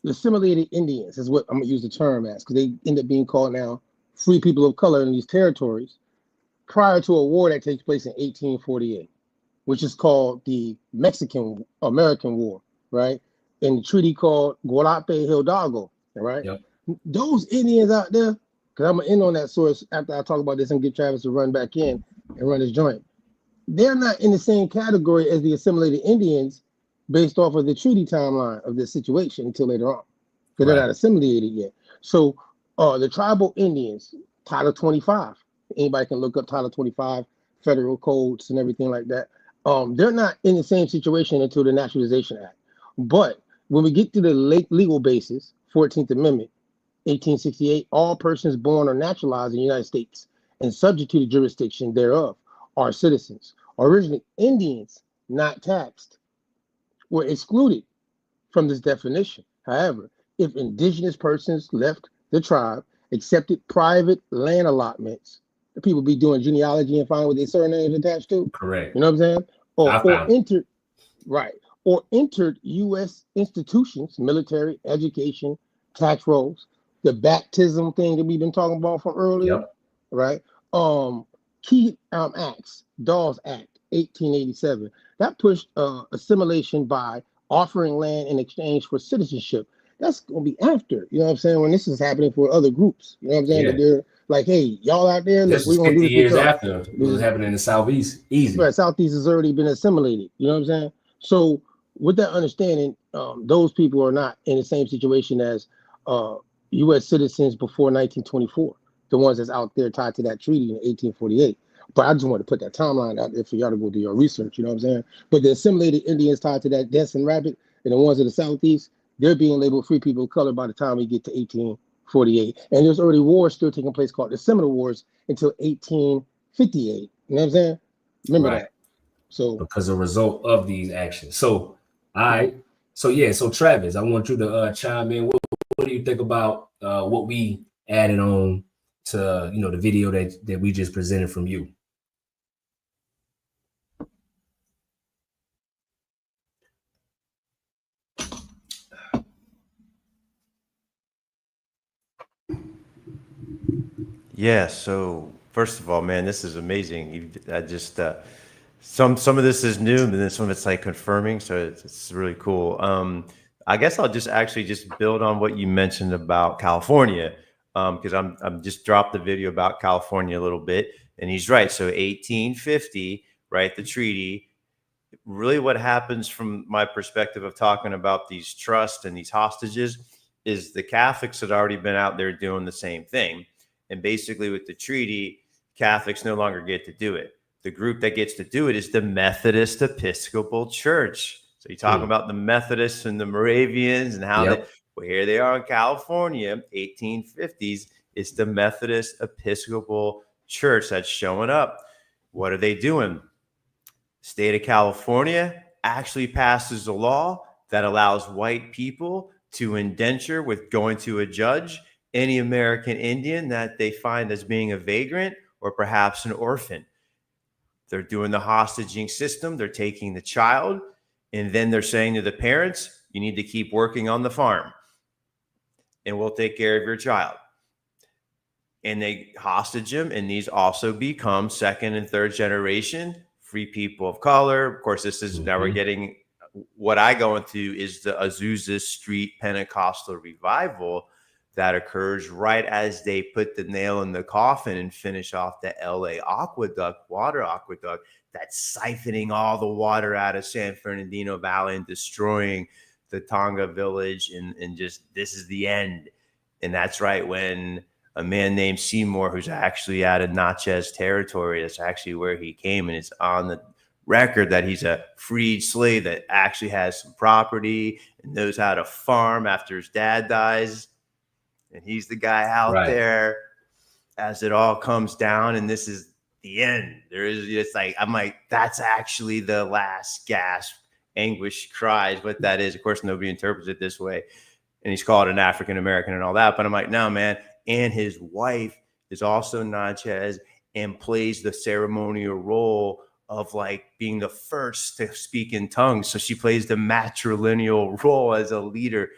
the assimilated Indians is what I'm gonna use the term as, because they end up being called now free people of color in these territories prior to a war that takes place in 1848, which is called the Mexican-American War, right? In the treaty called Guadalupe Hidalgo, right? Yep. Those Indians out there, because I'm gonna end on that source after I talk about this and get Travis to run back in and run his joint. They're not in the same category as the assimilated Indians based off of the treaty timeline of this situation until later on, because they're not assimilated yet. So the tribal Indians, Title 25, anybody can look up Title 25, federal codes and everything like that. They're not in the same situation until the Naturalization Act. But when we get to the late legal basis, 14th Amendment, 1868, all persons born or naturalized in the United States and subject to the jurisdiction thereof are citizens. Originally, Indians not taxed were excluded from this definition. However, if indigenous persons left the tribe, accepted private land allotments, the people be doing genealogy and finding what their surnames attached to. Correct. You know what I'm saying? Or entered U.S. institutions, military, education, tax rolls, the baptism thing that we've been talking about from earlier, right? Key acts, Dawes Act, 1887, that pushed assimilation by offering land in exchange for citizenship. That's gonna be after, you know what I'm saying, when this is happening for other groups. You know what I'm saying? Yeah. That they're like, hey, y'all out there, look, This we're is gonna 50 do this years with y'all. after it was happening in the Southeast. Easy. Right, Southeast has already been assimilated. You know what I'm saying? So with that understanding, those people are not in the same situation as U.S. citizens before 1924, the ones that's out there tied to that treaty in 1848. But I just want to put that timeline out there for y'all to go do your research, you know what I'm saying? But the assimilated Indians tied to that dancing rabbit and the ones in the Southeast, they're being labeled free people of color by the time we get to 1848. And there's already wars still taking place called the Seminole Wars until 1858. You know what I'm saying? Remember that. So because a result of these actions. So all right. So yeah, so Travis, I want you to chime in. What do you think about what we added on to the video that we just presented from you? Yeah, so first of all, man, this is amazing. I just some of this is new, and then some of it's like confirming, so it's really cool. I guess I'll just build on what you mentioned about California, because I'm just dropped the video about California a little bit, and he's right. So 1850, right, the treaty. Really, what happens from my perspective of talking about these trusts and these hostages is the Catholics had already been out there doing the same thing. And basically with the treaty, Catholics no longer get to do it. The group that gets to do it is the Methodist Episcopal Church. So you talk about the Methodists and the Moravians and how here they are in California, 1850s. It's the Methodist Episcopal Church that's showing up. What are they doing? State of California actually passes a law that allows white people to indenture with going to a judge any American Indian that they find as being a vagrant or perhaps an orphan. They're doing the hostaging system. They're taking the child, and then they're saying to the parents, you need to keep working on the farm, and we'll take care of your child. And they hostage them, and these also become second and third generation free people of color. Of course, this is now we're getting what I go into is the Azusa Street Pentecostal revival that occurs right as they put the nail in the coffin and finish off the LA water aqueduct that's siphoning all the water out of San Bernardino Valley and destroying the Tonga village. And just, this is the end. And that's right when a man named Seymour, who's actually out of Natchez territory, that's actually where he came, and it's on the record that he's a freed slave that actually has some property and knows how to farm after his dad dies. And he's the guy out there as it all comes down. And this is the end. It's like, I'm like, that's actually the last gasp, anguish cries, what that is. Of course, nobody interprets it this way. And he's called an African-American and all that. But I'm like, no, man. And his wife is also Natchez and plays the ceremonial role of like being the first to speak in tongues. So she plays the matrilineal role as a leader.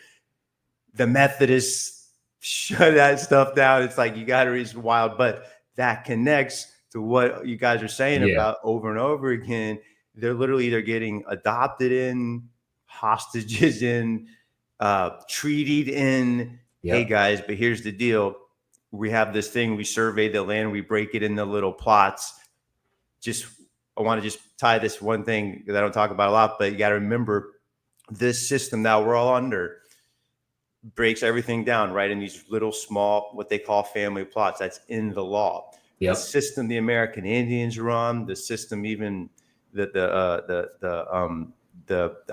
The Methodists shut that stuff down. It's like, you got to read wild, but that connects to what you guys are saying about over and over again. They're literally either getting adopted in, hostages in, treated in. Hey guys, but here's the deal. We have this thing, we survey the land, we break it into little plots. I want to just tie this one thing that I don't talk about a lot, but you got to remember this system that we're all under breaks everything down right in these little small, what they call family plots. That's in the law. The system the American Indians run, the system even the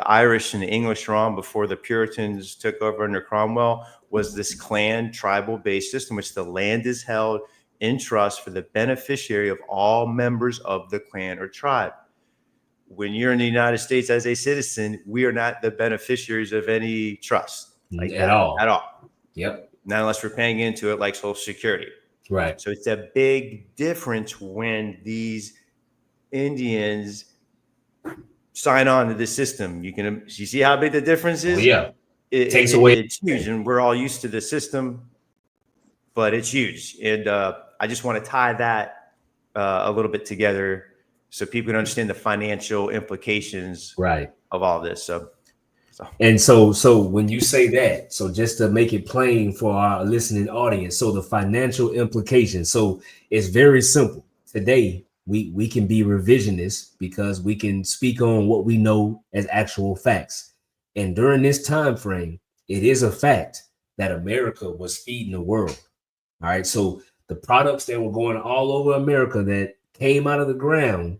Irish and the English run before the Puritans took over under Cromwell was this clan tribal-based system, which the land is held in trust for the beneficiary of all members of the clan or tribe. When you're in the United States as a citizen, we are not the beneficiaries of any trust at all. Not unless we're paying into it like Social Security. Right. So it's a big difference when these Indians sign on to this system. You see how big the difference is? It takes away. It's huge, and we're all used to the system, but it's huge. And I just want to tie that a little bit together so people can understand the financial implications of all this. So when you say that, so just to make it plain for our listening audience, so the financial implications. So it's very simple. Today, we can be revisionists because we can speak on what we know as actual facts. And during this time frame, it is a fact that America was feeding the world. All right. So the products that were going all over America that came out of the ground,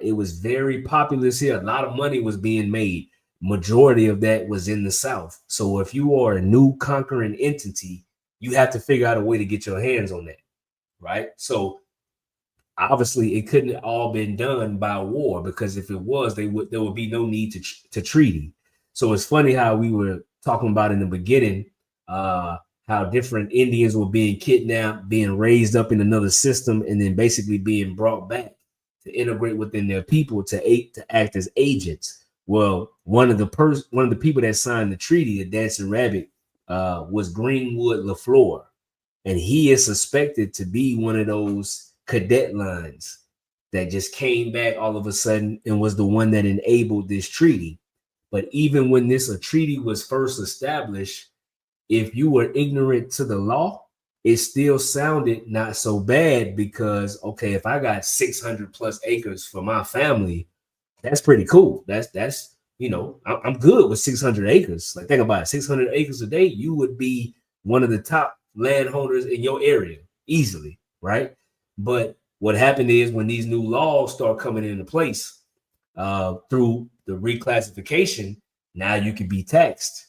it was very populous here. A lot of money was being made. Majority of that was in the South. So if you are a new conquering entity, you have to figure out a way to get your hands on that. Right. So obviously it couldn't have all been done by war, because if it was, there would be no need to treaty. So it's funny how we were talking about in the beginning, how different Indians were being kidnapped, being raised up in another system, and then basically being brought back to integrate within their people to act as agents. Well, one of the people that signed the treaty, the Dancing Rabbit, was Greenwood LaFleur, and he is suspected to be one of those cadet lines that just came back all of a sudden and was the one that enabled this treaty. But even when this treaty was first established, if you were ignorant to the law, it still sounded not so bad, because, okay, if I got 600 plus acres for my family, that's pretty cool. That's I'm good with 600 acres. Like, think about it, 600 acres a day, you would be one of the top landholders in your area easily, right? But what happened is when these new laws start coming into place through the reclassification, now you could be taxed.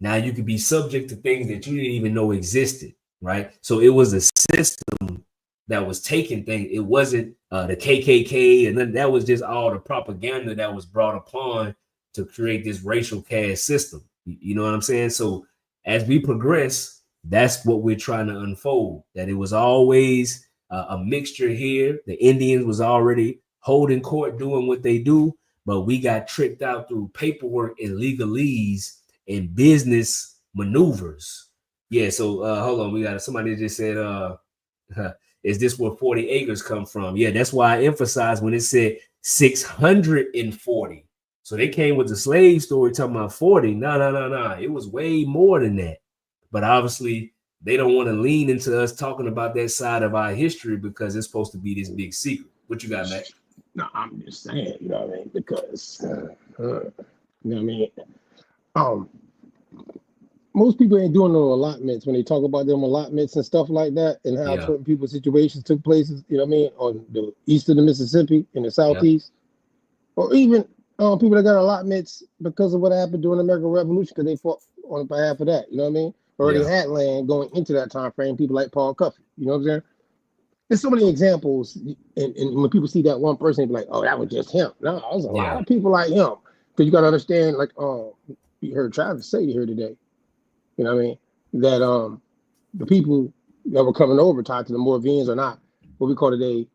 Now you could be subject to things that you didn't even know existed, right? So it was a system that was taking things. It wasn't the KKK, and then that was just all the propaganda that was brought upon to create this racial caste system. You know what I'm saying? So as we progress, that's what we're trying to unfold, that it was always a mixture here. The Indians was already holding court, doing what they do, but we got tricked out through paperwork and legalese and business maneuvers. Yeah, so hold on, we got somebody just said, is this where 40 acres come from? Yeah, that's why I emphasized when it said 640. So they came with the slave story talking about 40. No. It was way more than that. But obviously, they don't want to lean into us talking about that side of our history because it's supposed to be this big secret. What you got, Matt? No, I'm just saying, you know what I mean? Because, you know what I mean? most people ain't doing no allotments when they talk about them allotments and stuff like that, and how Yeah. certain people's situations took places. You know what I mean? On the east of the Mississippi, in the southeast, or even people that got allotments because of what happened during the American Revolution, because they fought on behalf of that. You know what I mean? Or they had land going into that time frame. People like Paul Cuffey. You know what I'm saying? There's so many examples, and when people see that one person, they be like, "Oh, that was just him." No, there's a lot of people like him. Because you got to understand, like, you heard Travis say here today. You know what I mean? That the people that were coming over tied to the Moravians are not what we call today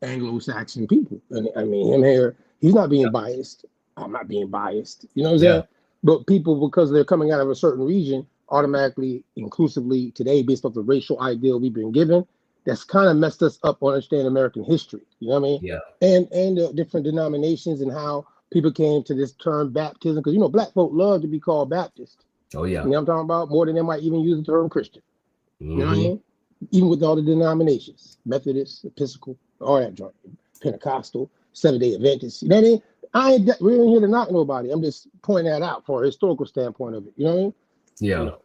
Anglo-Saxon people. And I mean, him here, he's not being biased. I'm not being biased. You know what I'm saying? But people, because they're coming out of a certain region, automatically, inclusively today, based off the racial ideal we've been given, that's kind of messed us up on understanding American history. You know what I mean? Yeah. And the different denominations and how people came to this term baptism. Because, you know, black folk love to be called Baptist. Oh, yeah. You know what I'm talking about? More than they might even use the term Christian. Mm-hmm. You know what I mean? Even with all the denominations, Methodist, Episcopal, all that joint, Pentecostal, Seventh-day Adventists. You know what I mean? I ain't really here to knock nobody. I'm just pointing that out for a historical standpoint of it. You know what I mean? Yeah. You know.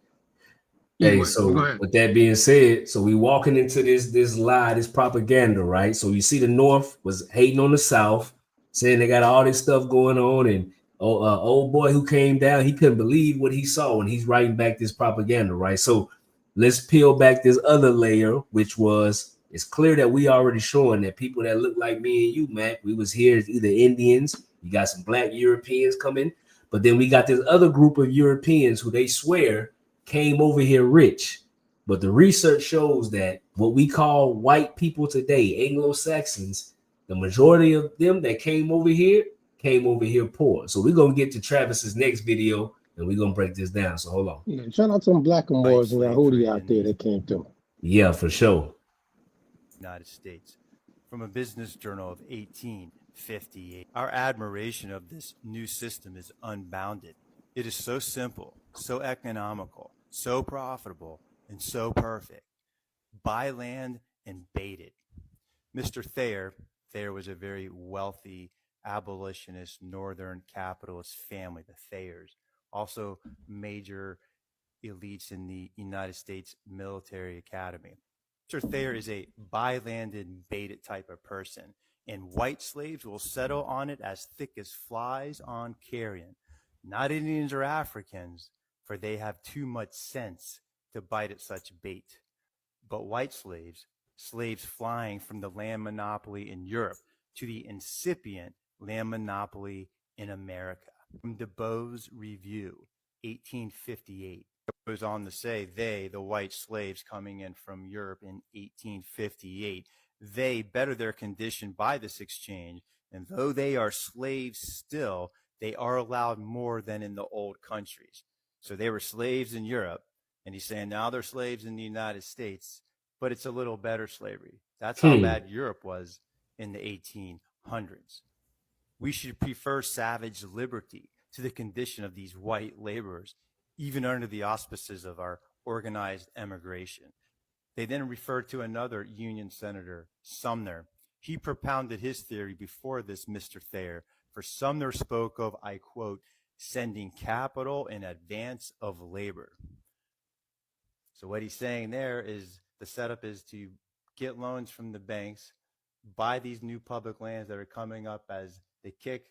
Hey, so with that being said, so we walking into this lie, this propaganda, right? So you see the North was hating on the South, saying they got all this stuff going on, and old boy who came down, he couldn't believe what he saw, and he's writing back this propaganda, right? So let's peel back this other layer, which was, it's clear that we already showing that people that look like me and you, Mac, we was here as either Indians, you got some black Europeans coming, but then we got this other group of Europeans who they swear came over here rich. But the research shows that what we call white people today, Anglo-Saxons, the majority of them that came over here poor. So we're going to get to Travis's next video and we're going to break this down. So hold on. Yeah, shout out to some black Moors and Yahudi out there that came through. Yeah, for sure. United States. From a business journal of 1858. Our admiration of this new system is unbounded. It is so simple, so economical, so profitable, and so perfect. Buy land and bait it. Mr. Thayer was a very wealthy abolitionist northern capitalist family, the Thayers, also major elites in the United States military academy. Mr. Thayer is a buy land and bait it type of person, and white slaves will settle on it as thick as flies on carrion. Not Indians or Africans, for they have too much sense to bite at such bait. But white slaves flying from the land monopoly in Europe to the incipient land monopoly in America. From DeBow's Review, 1858. It goes on to say the white slaves coming in from Europe in 1858, they better their condition by this exchange, and though they are slaves still, they are allowed more than in the old countries. So they were slaves in Europe, and he's saying now they're slaves in the United States, but it's a little better slavery. That's how bad Europe was in the 1800s. We should prefer savage liberty to the condition of these white laborers, even under the auspices of our organized emigration. They then referred to another Union senator, Sumner. He propounded his theory before this Mr. Thayer, for Sumner spoke of, I quote, sending capital in advance of labor. So what he's saying there is the setup is to get loans from the banks, buy these new public lands that are coming up as they kick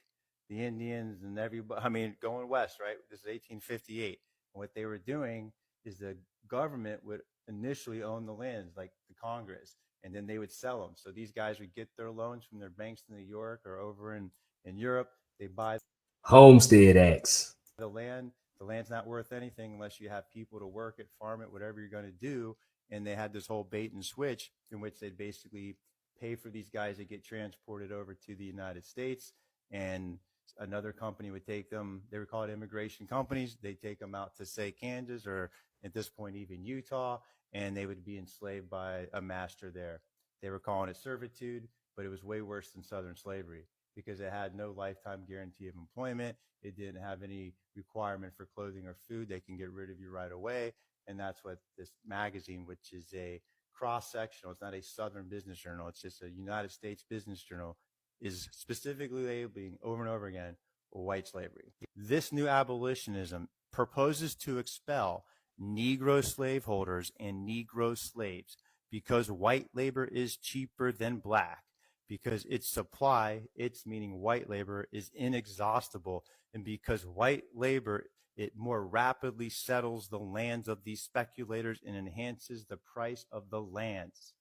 the Indians and everybody, I mean, going west, right? This is 1858. And what they were doing is the government would initially own the lands, like the Congress, and then they would sell them. So these guys would get their loans from their banks in New York or over in Europe. They buy Homestead Acts. the land. The land's not worth anything unless you have people to work it, farm it, whatever you're going to do. And they had this whole bait and switch in which they'd basically pay for these guys to get transported over to the United States, and another company would take them. They were called immigration companies. They'd take them out to, say, Kansas, or at this point even Utah, and they would be enslaved by a master there. They were calling it servitude, but it was way worse than Southern slavery because it had no lifetime guarantee of employment. It didn't have any requirement for clothing or food. They can get rid of you right away. And that's what this magazine, which is a cross-sectional, it's not a Southern business journal, it's just a United States business journal, is specifically labeling over and over again white slavery. This new abolitionism proposes to expel Negro slaveholders and Negro slaves, because white labor is cheaper than black, because its supply, its meaning white labor, is inexhaustible, and because white labor, it more rapidly settles the lands of these speculators and enhances the price of the lands.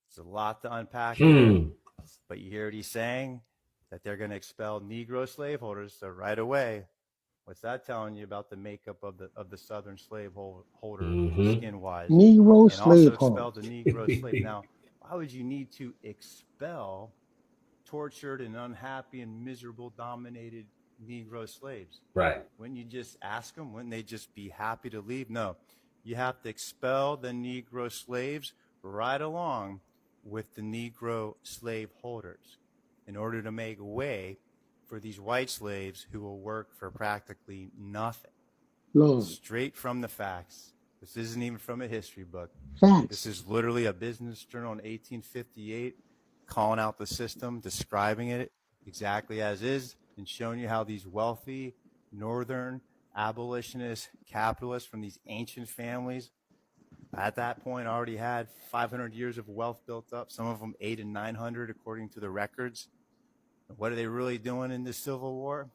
It's a lot to unpack here, but you hear what he's saying? That they're going to expel Negro slaveholders. So right away, what's that telling you about the makeup of the Southern slaveholder skin-wise? Negro and also expel slaveholders. the Negro slave. Now, why would you need to expel tortured and unhappy and miserable dominated Negro slaves? Right. Wouldn't you just ask them? Wouldn't they just be happy to leave? No, you have to expel the Negro slaves right along with the Negro slaveholders in order to make way for these white slaves who will work for practically nothing. Lord. Straight from the facts. This isn't even from a history book. Facts. This is literally a business journal in 1858 calling out the system, describing it exactly as is, and showing you how these wealthy northern abolitionist capitalists from these ancient families at that point already had 500 years of wealth built up, some of them 800 and 900 according to the records. What are they really doing in the Civil War?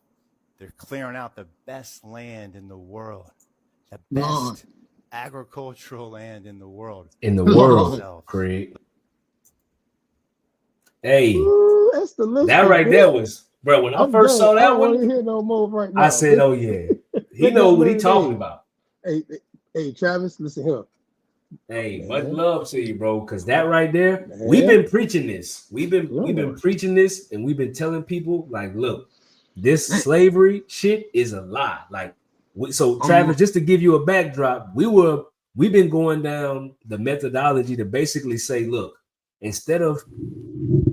They're clearing out the best land in the world, the best agricultural land in the world. In the world, Craig. Hey, Ooh, that's the list, that right there was, bro, when I first saw that one, I don't hear no more right now. I said, oh yeah, he knows what he's talking about. Hey, Travis, listen here. Hey, much love to you, bro, because that right there, we've been preaching this. We've been preaching this, and we've been telling people, like, look, this slavery shit is a lie. Like, so Travis, just to give you a backdrop, we've been going down the methodology to basically say, look, instead of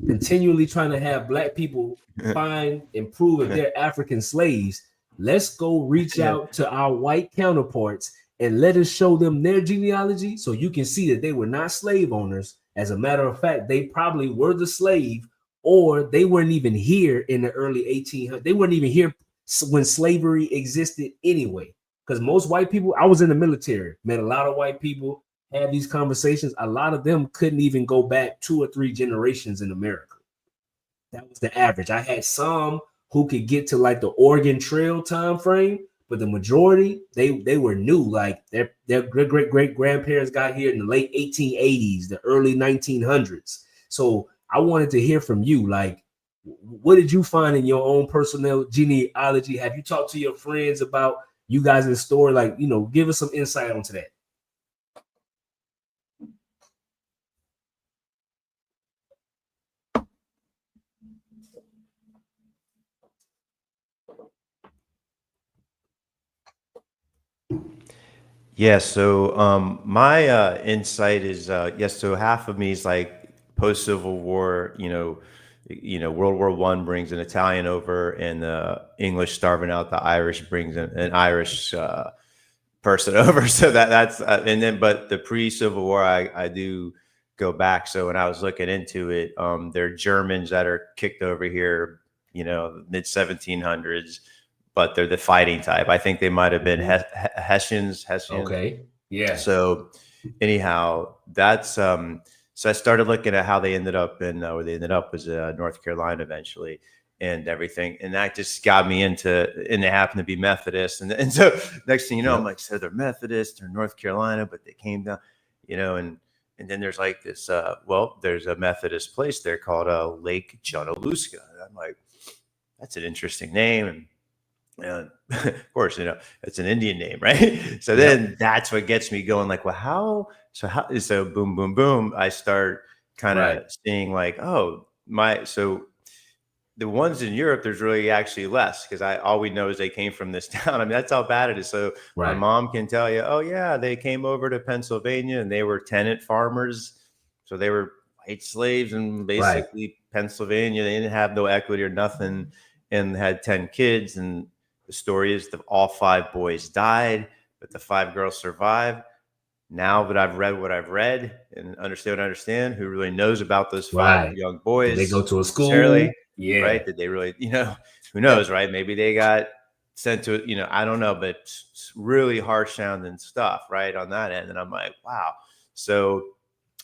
continually trying to have black people find and prove if they're African slaves, let's go reach out to our white counterparts and let us show them their genealogy so you can see that they were not slave owners. As a matter of fact, they probably were the slave, or they weren't even here in the early 1800s. They weren't even here when slavery existed anyway. Because most white people, I was in the military, met a lot of white people, had these conversations. A lot of them couldn't even go back 2 or 3 generations in America. That was the average. I had some who could get to like the Oregon Trail time frame, but the majority, they were new. Like their great grandparents got here in the late 1880s, the early 1900s. So I wanted to hear from you. Like, what did you find in your own personal genealogy? Have you talked to your friends about you guys' story? Like, you know, give us some insight onto that. Yeah, so my insight is yes. So half of me is like post Civil War. World War I brings an Italian over, and the English starving out the Irish brings an Irish person over. So that's and then, but the pre-Civil War, I do go back. So when I was looking into it, there are Germans that are kicked over here, mid 1700s. But they're the fighting type. I think they might have been Hessians. Okay. Yeah. So anyhow, that's so I started looking at how they ended up where they ended up was North Carolina eventually and everything. And that just got me and they happen to be Methodist. And so next thing you know, I'm like, so they're Methodist, they're North Carolina, but they came down, and then there's like this, there's a Methodist place there called Lake Junaluska. And I'm like, that's an interesting name. And of course, it's an Indian name, right? So then that's what gets me going. Like, well, so boom, boom, boom. I start kind of seeing like, so the ones in Europe, there's really actually less because all we know is they came from this town. I mean, that's how bad it is. So my mom can tell you, oh yeah, they came over to Pennsylvania and they were tenant farmers. So they were white slaves and basically Pennsylvania, they didn't have no equity or nothing and had 10 kids. And the story is that all 5 boys died, but the 5 girls survived. Now that I've read what I've read and understand what I understand, who really knows about those 5 young boys? Did they go to a school? Right? Did they really, who knows, right? Maybe they got sent to, I don't know, but it's really harsh sounding stuff, right, on that end. And I'm like, wow. So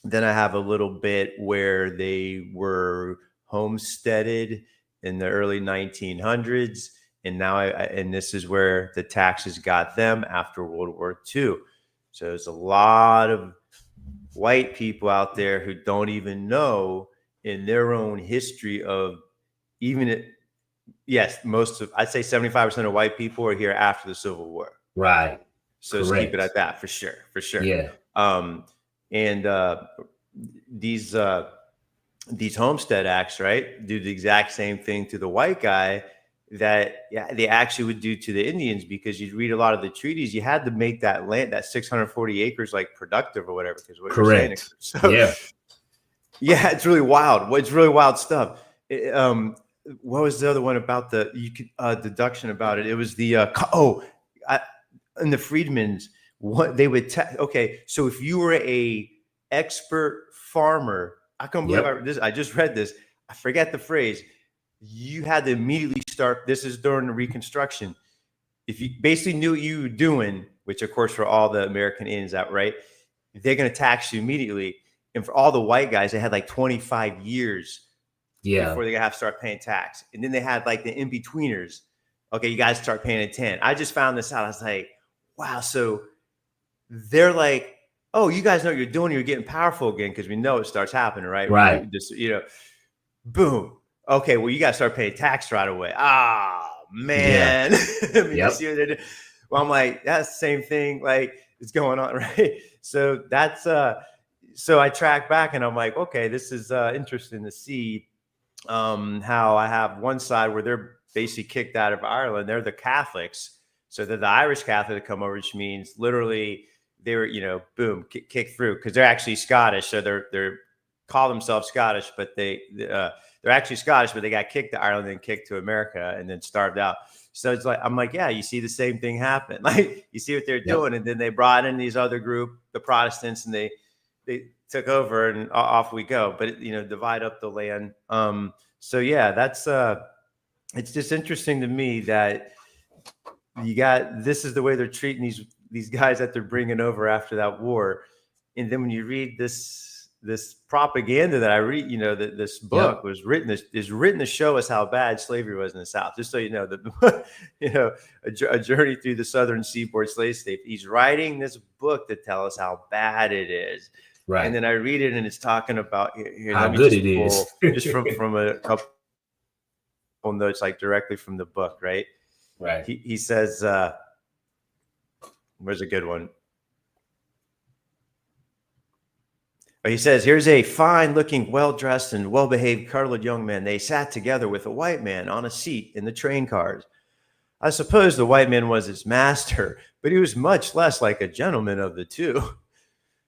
then I have a little bit where they were homesteaded in the early 1900s. And now and this is where the taxes got them after World War II. So there's a lot of white people out there who don't even know in their own history of even it. Yes, I'd say 75% of white people are here after the Civil War. Right. So let's keep it at that for sure. Yeah. And these Homestead Acts, right, do the exact same thing to the white guy that they actually would do to the Indians, because you'd read a lot of the treaties, you had to make that land, that 640 acres, like productive or whatever. Because what you're saying. So, yeah, it's really wild. It's really wild stuff. What was the other one about deduction about it? It was the and the Freedmen's, what they would okay. So if you were a expert farmer, I can't believe I just read this. I forget the phrase. You had to immediately start. This is during the Reconstruction. If you basically knew what you were doing, which of course for all the American Indians out, right, they're going to tax you immediately. And for all the white guys, they had like 25 years before they have to start paying tax. And then they had like the in-betweeners. Okay, you guys start paying at 10. I just found this out. I was like, wow. So they're like, oh, you guys know what you're doing. You're getting powerful again, because we know it starts happening, right? Right. Just, boom. Okay, well, you got to start paying tax right away. Ah, man. You see what they do? Well, I'm like, that's the same thing. Like, it's going on, right? So that's so I track back and I'm like, okay, this is interesting to see how I have one side where they're basically kicked out of Ireland. They're the Catholics. So they're the Irish Catholic that come over, which means literally they were, boom, kicked through, because they're actually Scottish. So they're call themselves Scottish, but they're actually Scottish, but they got kicked to Ireland and kicked to America and then starved out. So it's like, I'm like, yeah, you see the same thing happen. Like, you see what they're doing. And then they brought in these other group, the Protestants, and they took over, and off we go. But, divide up the land. So yeah, that's, it's just interesting to me that this is the way they're treating these guys that they're bringing over after that war. And then when you read this propaganda that I read, that this book was written to show us how bad slavery was in the South. Just so you know, a journey through the Southern Seaboard slave state. He's writing this book to tell us how bad it is. Right. And then I read it, and it's talking about how good it is. Just from a couple notes, like directly from the book, right? Right. He says, where's a good one? He says, here's a fine-looking, well-dressed, and well-behaved colored young man. They sat together with a white man on a seat in the train cars. I suppose the white man was his master, but he was much less like a gentleman of the two.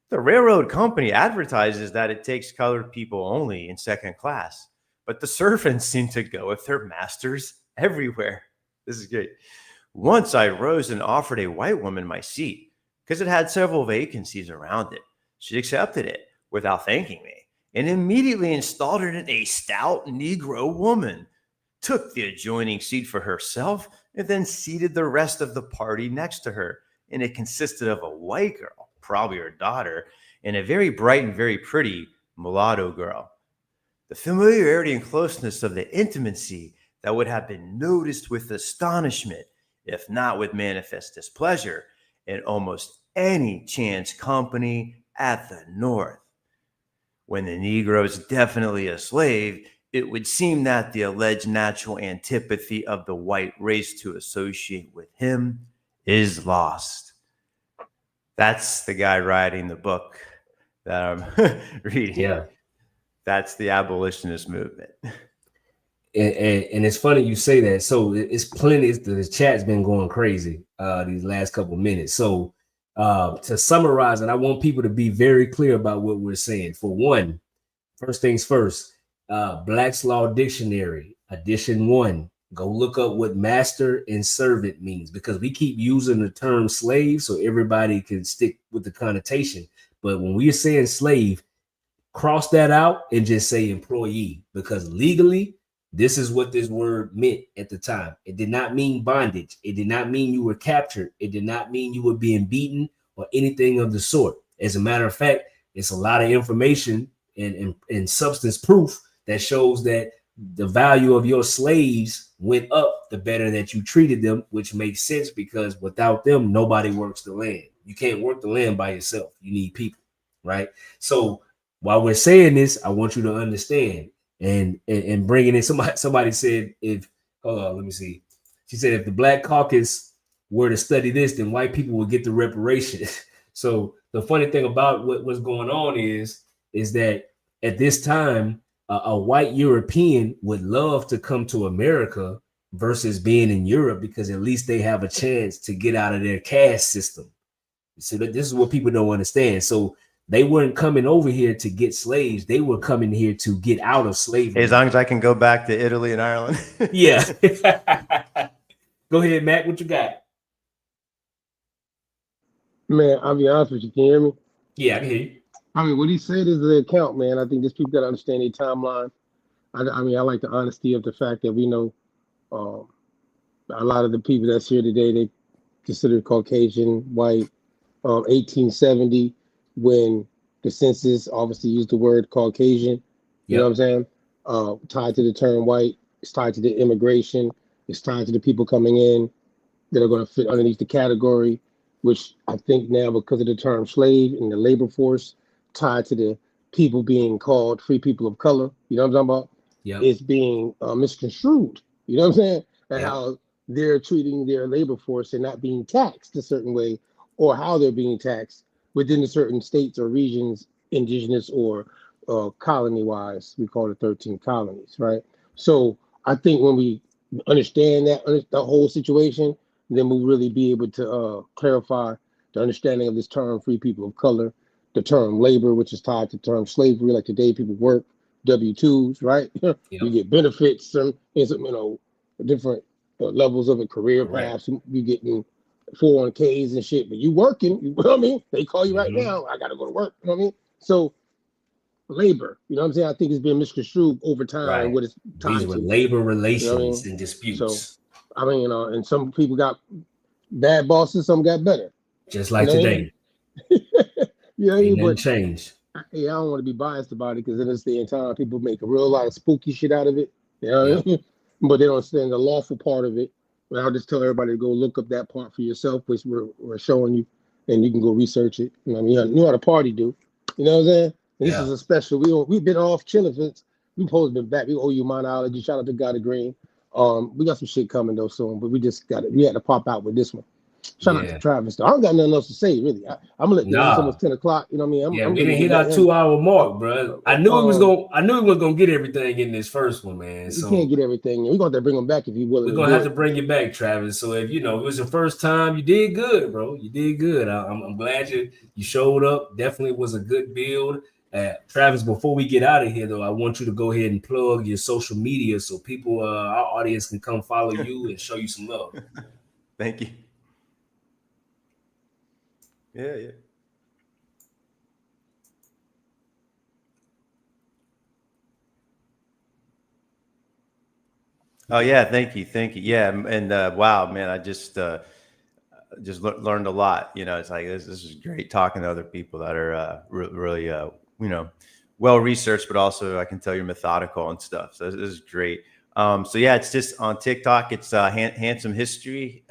The railroad company advertises that it takes colored people only in second class, but the servants seem to go with their masters everywhere. This is great. Once I rose and offered a white woman my seat because it had several vacancies around it. She accepted it without thanking me and immediately installed her in a stout Negro woman, took the adjoining seat for herself, and then seated the rest of the party next to her. And it consisted of a white girl, probably her daughter, and a very bright and very pretty mulatto girl. The familiarity and closeness of the intimacy that would have been noticed with astonishment, if not with manifest displeasure, in almost any chance company at the North. When the Negro is definitely a slave, it would seem that the alleged natural antipathy of the white race to associate with him is lost. That's the guy writing the book that I'm reading. Yeah. That's the abolitionist movement. And it's funny you say that. So it's plenty. The chat's been going crazy these last couple of minutes. So to summarize, and I want people to be very clear about what we're saying. For one, first things first, Black's Law Dictionary, edition 1. Go look up what master and servant means, because we keep using the term slave so everybody can stick with the connotation. But when we're saying slave, cross that out and just say employee, because legally This is what this word meant at the time. It did not mean bondage. It did not mean you were captured. It did not mean you were being beaten or anything of the sort. As a matter of fact, it's a lot of information and substance proof that shows that the value of your slaves went up the better that you treated them, which makes sense because without them, nobody works the land. You can't work the land by yourself. You need people, right? So while we're saying this, I want you to understand and bringing in somebody said, if, hold on, let me see. She said, if the Black Caucus were to study this, then white people would get the reparations. So the funny thing about what's going on is that at this time, a white European would love to come to America versus being in Europe because at least they have a chance to get out of their caste system. So this is what people don't understand. So they weren't coming over here to get slaves. They were coming here to get out of slavery. As long as I can go back to Italy and Ireland. Yeah. Go ahead, Matt. What you got? Man, I'll be honest with you. Can you hear me? Yeah, I can hear you. I mean, what he said is the account, man. I think just people got to understand their timeline. I mean, I like the honesty of the fact that we know a lot of the people that's here today, they considered Caucasian, white. 1870, when the census obviously used the word Caucasian, you know what I'm saying? Tied to the term white, it's tied to the immigration, it's tied to the people coming in that are going to fit underneath the category, which I think now because of the term slave and the labor force tied to the people being called free people of color, you know what I'm talking about? Yeah. It's being misconstrued, you know what I'm saying? And how they're treating their labor force and not being taxed a certain way, or how they're being taxed within the certain states or regions, indigenous or colony-wise. We call it 13 colonies, right? So I think when we understand the whole situation, then we'll really be able to clarify the understanding of this term, free people of color, the term labor, which is tied to the term slavery, like today people work W-2s, right? You get benefits, and different levels of a career, perhaps you getting 401ks and shit, but you working, you know what I mean? They call you right now, I gotta go to work, you know what I mean? So labor, you know what I'm saying? I think it's been misconstrued over time and what it's tied These were to. labor relations, you know what I mean? and disputes. So, I mean, and some people got bad bosses, some got better. Just like today. Yeah, ain't but change. Yeah, I don't want to be biased about it because in this day and time, people make a real lot of spooky shit out of it. You know what I mean? But they don't understand the lawful part of it. But I'll just tell everybody to go look up that part for yourself, which we're showing you, and you can go research it. You know what I mean? You know how the party do. You know what I'm saying? And this is a special. We've been off chilling since we supposed to be back. We owe you monology. Shout out to God of Green. We got some shit coming though soon, but we just got it. We had to pop out with this one. Shout out to Travis. Though. I don't got nothing else to say really. I'm gonna let you know it's almost 10 o'clock. You know what I mean? We didn't hit our 2-hour mark, bro. I knew he was gonna get everything in this first one, man. So can't get everything. We're gonna have to bring him back if he will. We're gonna have to bring you back, Travis. So if it was your first time, you did good, bro. You did good. I'm glad you showed up. Definitely was a good build. Travis, before we get out of here, though, I want you to go ahead and plug your social media so people, our audience, can come follow you and show you some love. Thank you. Yeah. Oh yeah, thank you. Yeah, and wow, man, I just learned a lot. It's like this is great talking to other people that are really well researched, but also I can tell you're methodical and stuff. So this is great. So yeah, it's just on TikTok. It's Handsome History.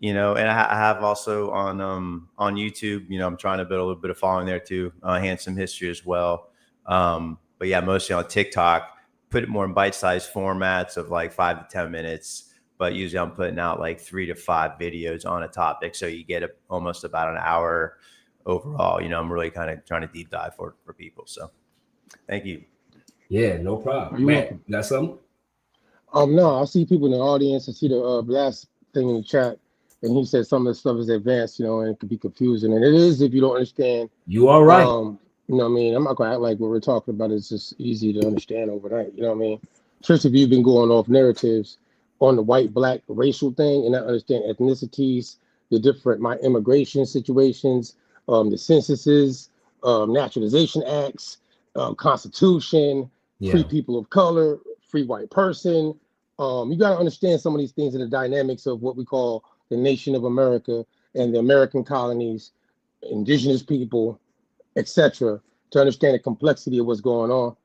And I have also on YouTube. I'm trying to build a little bit of following there too. Handsome History as well. But yeah, mostly on TikTok. Put it more in bite-sized formats of like 5 to 10 minutes. But usually I'm putting out like 3 to 5 videos on a topic, so you get almost about an hour overall. I'm really kind of trying to deep dive for people. So thank you. Yeah, no problem. Man, you got something? No, I see people in the audience. I see the last thing in the chat, and he said some of the stuff is advanced, and it could be confusing. And it is if you don't understand. You are right. You know what I mean? I'm not going to act like what we're talking about is just easy to understand overnight. You know what I mean? Especially if you've been going off narratives on the white-black racial thing and not understand ethnicities, the different immigration situations, the censuses, naturalization acts, Constitution, free people of color, free white person. You got to understand some of these things and the dynamics of what we call the nation of America and the American colonies, indigenous people, etc., to understand the complexity of what's going on,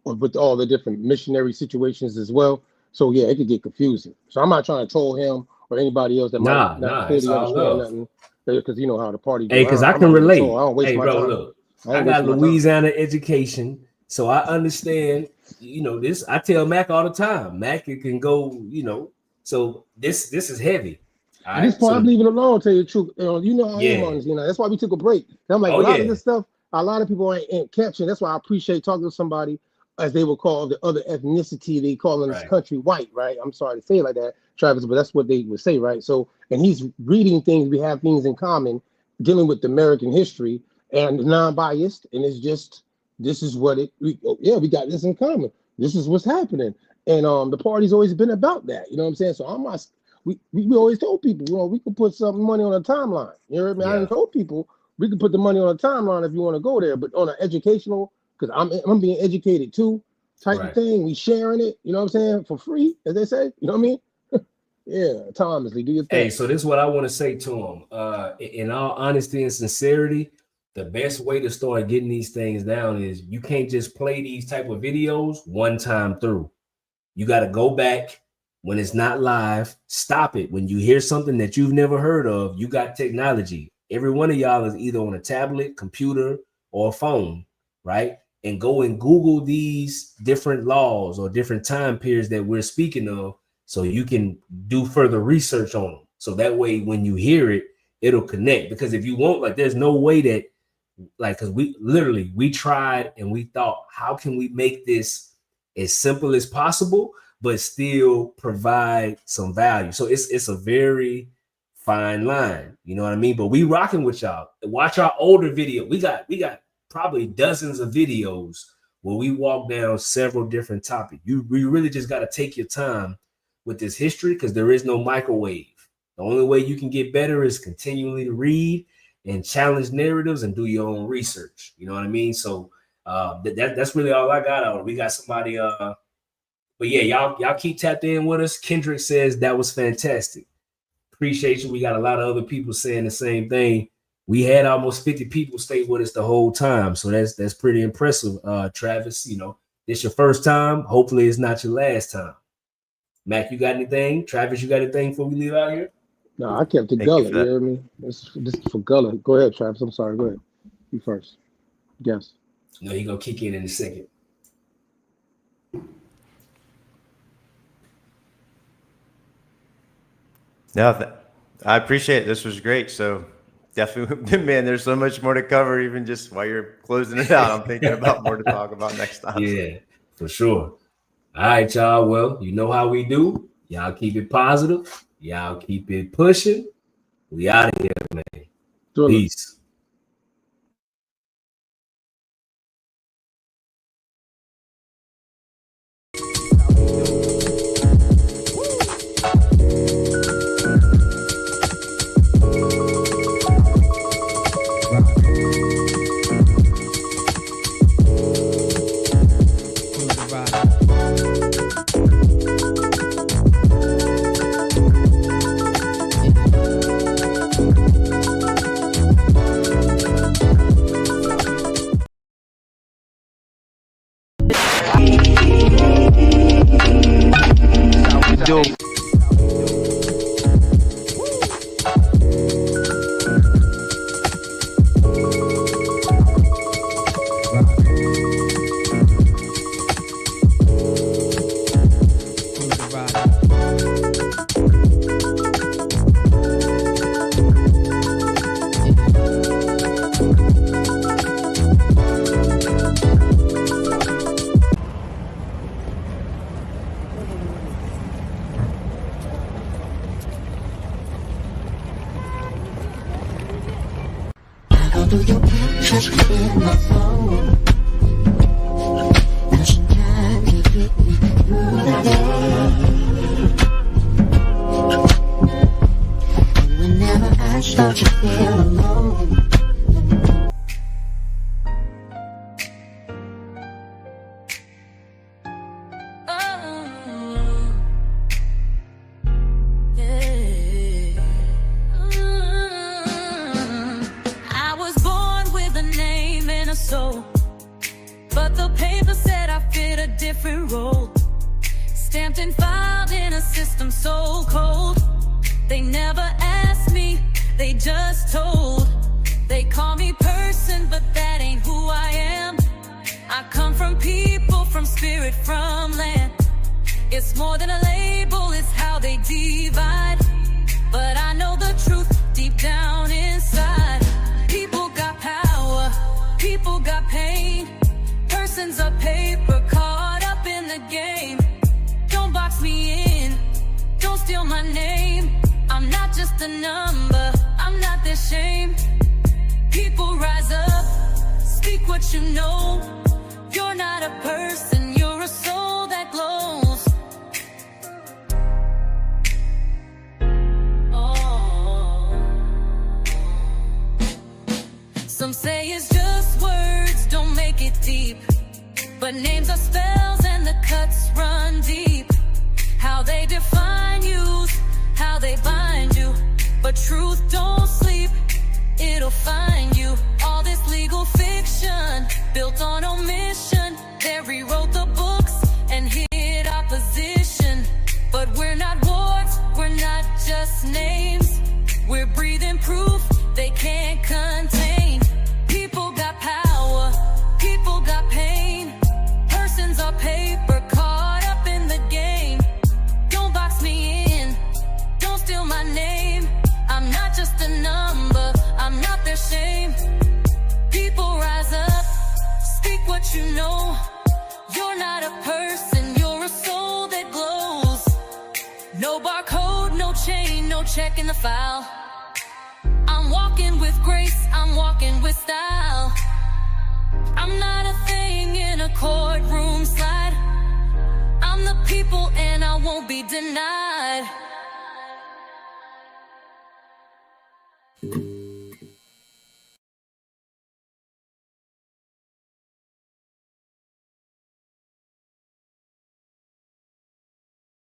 with all the different missionary situations as well. So yeah, it could get confusing. So I'm not trying to troll him or anybody else that might not clearly understand nothing, because you know how the party goes. Hey, because I can relate. I don't waste hey, my bro, time. look, I got Louisiana education, so I understand. You know this. I tell Mac all the time. Mac, it can go. You know, so this is heavy. And this part, I'm leaving it alone. Tell you the truth. You know how I am on this. You know that's why we took a break. And I'm like, a lot of this stuff, a lot of people ain't capturing. That's why I appreciate talking to somebody, as they will call the other ethnicity. They call in this country white, right? I'm sorry to say it like that, Travis, but that's what they would say, right? So, and he's reading things. We have things in common, dealing with American history and non-biased, and it's just this is what we got this in common. This is what's happening, and the party's always been about that. You know what I'm saying? So I'm not. We always told people, you know, we could put some money on a timeline. You know what I mean? I told people we could put the money on a timeline if you want to go there, but on an educational, because I'm being educated too, type of thing. We sharing it, you know what I'm saying, for free, as they say. You know what I mean? Yeah, Thomasley, do your thing. Hey, so this is what I want to say to him. In all honesty and sincerity, the best way to start getting these things down is you can't just play these type of videos one time through. You got to go back when it's not live, stop it. When you hear something that you've never heard of, you got technology. Every one of y'all is either on a tablet, computer, or a phone, right? And go and Google these different laws or different time periods that we're speaking of, so you can do further research on them. So that way, when you hear it, it'll connect. Because if you won't, like, there's no way that, like, because we tried and we thought, how can we make this as simple as possible, but still provide some value? So it's a very fine line, you know what I mean? But we rocking with y'all. Watch our older video. We got probably dozens of videos where we walk down several different topics. We really just got to take your time with this history, because there is no microwave. The only way you can get better is continually to read and challenge narratives and do your own research. You know what I mean? So that's really all I got out of it. We got somebody but yeah, y'all keep tapped in with us. Kendrick says that was fantastic. Appreciate you. We got a lot of other people saying the same thing. We had almost 50 people stay with us the whole time. So that's pretty impressive, Travis. You know, it's your first time. Hopefully it's not your last time. Mac, you got anything? Travis, you got anything before we leave out here? No, I kept it gullet. You hear me? This is for gullet. Go ahead, Travis. I'm sorry. Go ahead. You first. Yes. No, you're going to kick in a second. No, I appreciate it. This was great. So definitely, man, there's so much more to cover, even just while you're closing it out. I'm thinking about more to talk about next time. Yeah, for sure. All right, y'all. Well, you know how we do. Y'all keep it positive. Y'all keep it pushing. We out of here, man. Peace. system so cold. They never asked me, they just told. They call me person, but that ain't who I am. I come from people, from spirit, from land. It's more than a label, it's how they divide. But I know the truth deep down inside. People got power, people got pain. Persons of paper caught up in the game. Don't box me in, don't steal my name. I'm not just a number, I'm not their shame. People rise up, speak what you know. You're not a person, you're a soul that glows. Oh. Some say it's just words, don't make it deep. But names are spells and the cuts run deep. How they define you, how they bind you. But truth don't sleep, it'll find you. All this legal fiction, built on omission. They rewrote the books and hid opposition. But we're not words, we're not just names. We're breathing proof they can't contain. People got power, people got pain. Persons are paper caught up in the game. Don't box me in, don't steal my name. I'm not just a number, I'm not their shame. People rise up, speak what you know. You're not a person, you're a soul that glows. No barcode, no chain, no check in the file. I'm walking with grace, I'm walking with style. I'm not a thing in a courtroom slide. I'm the people and I won't be denied.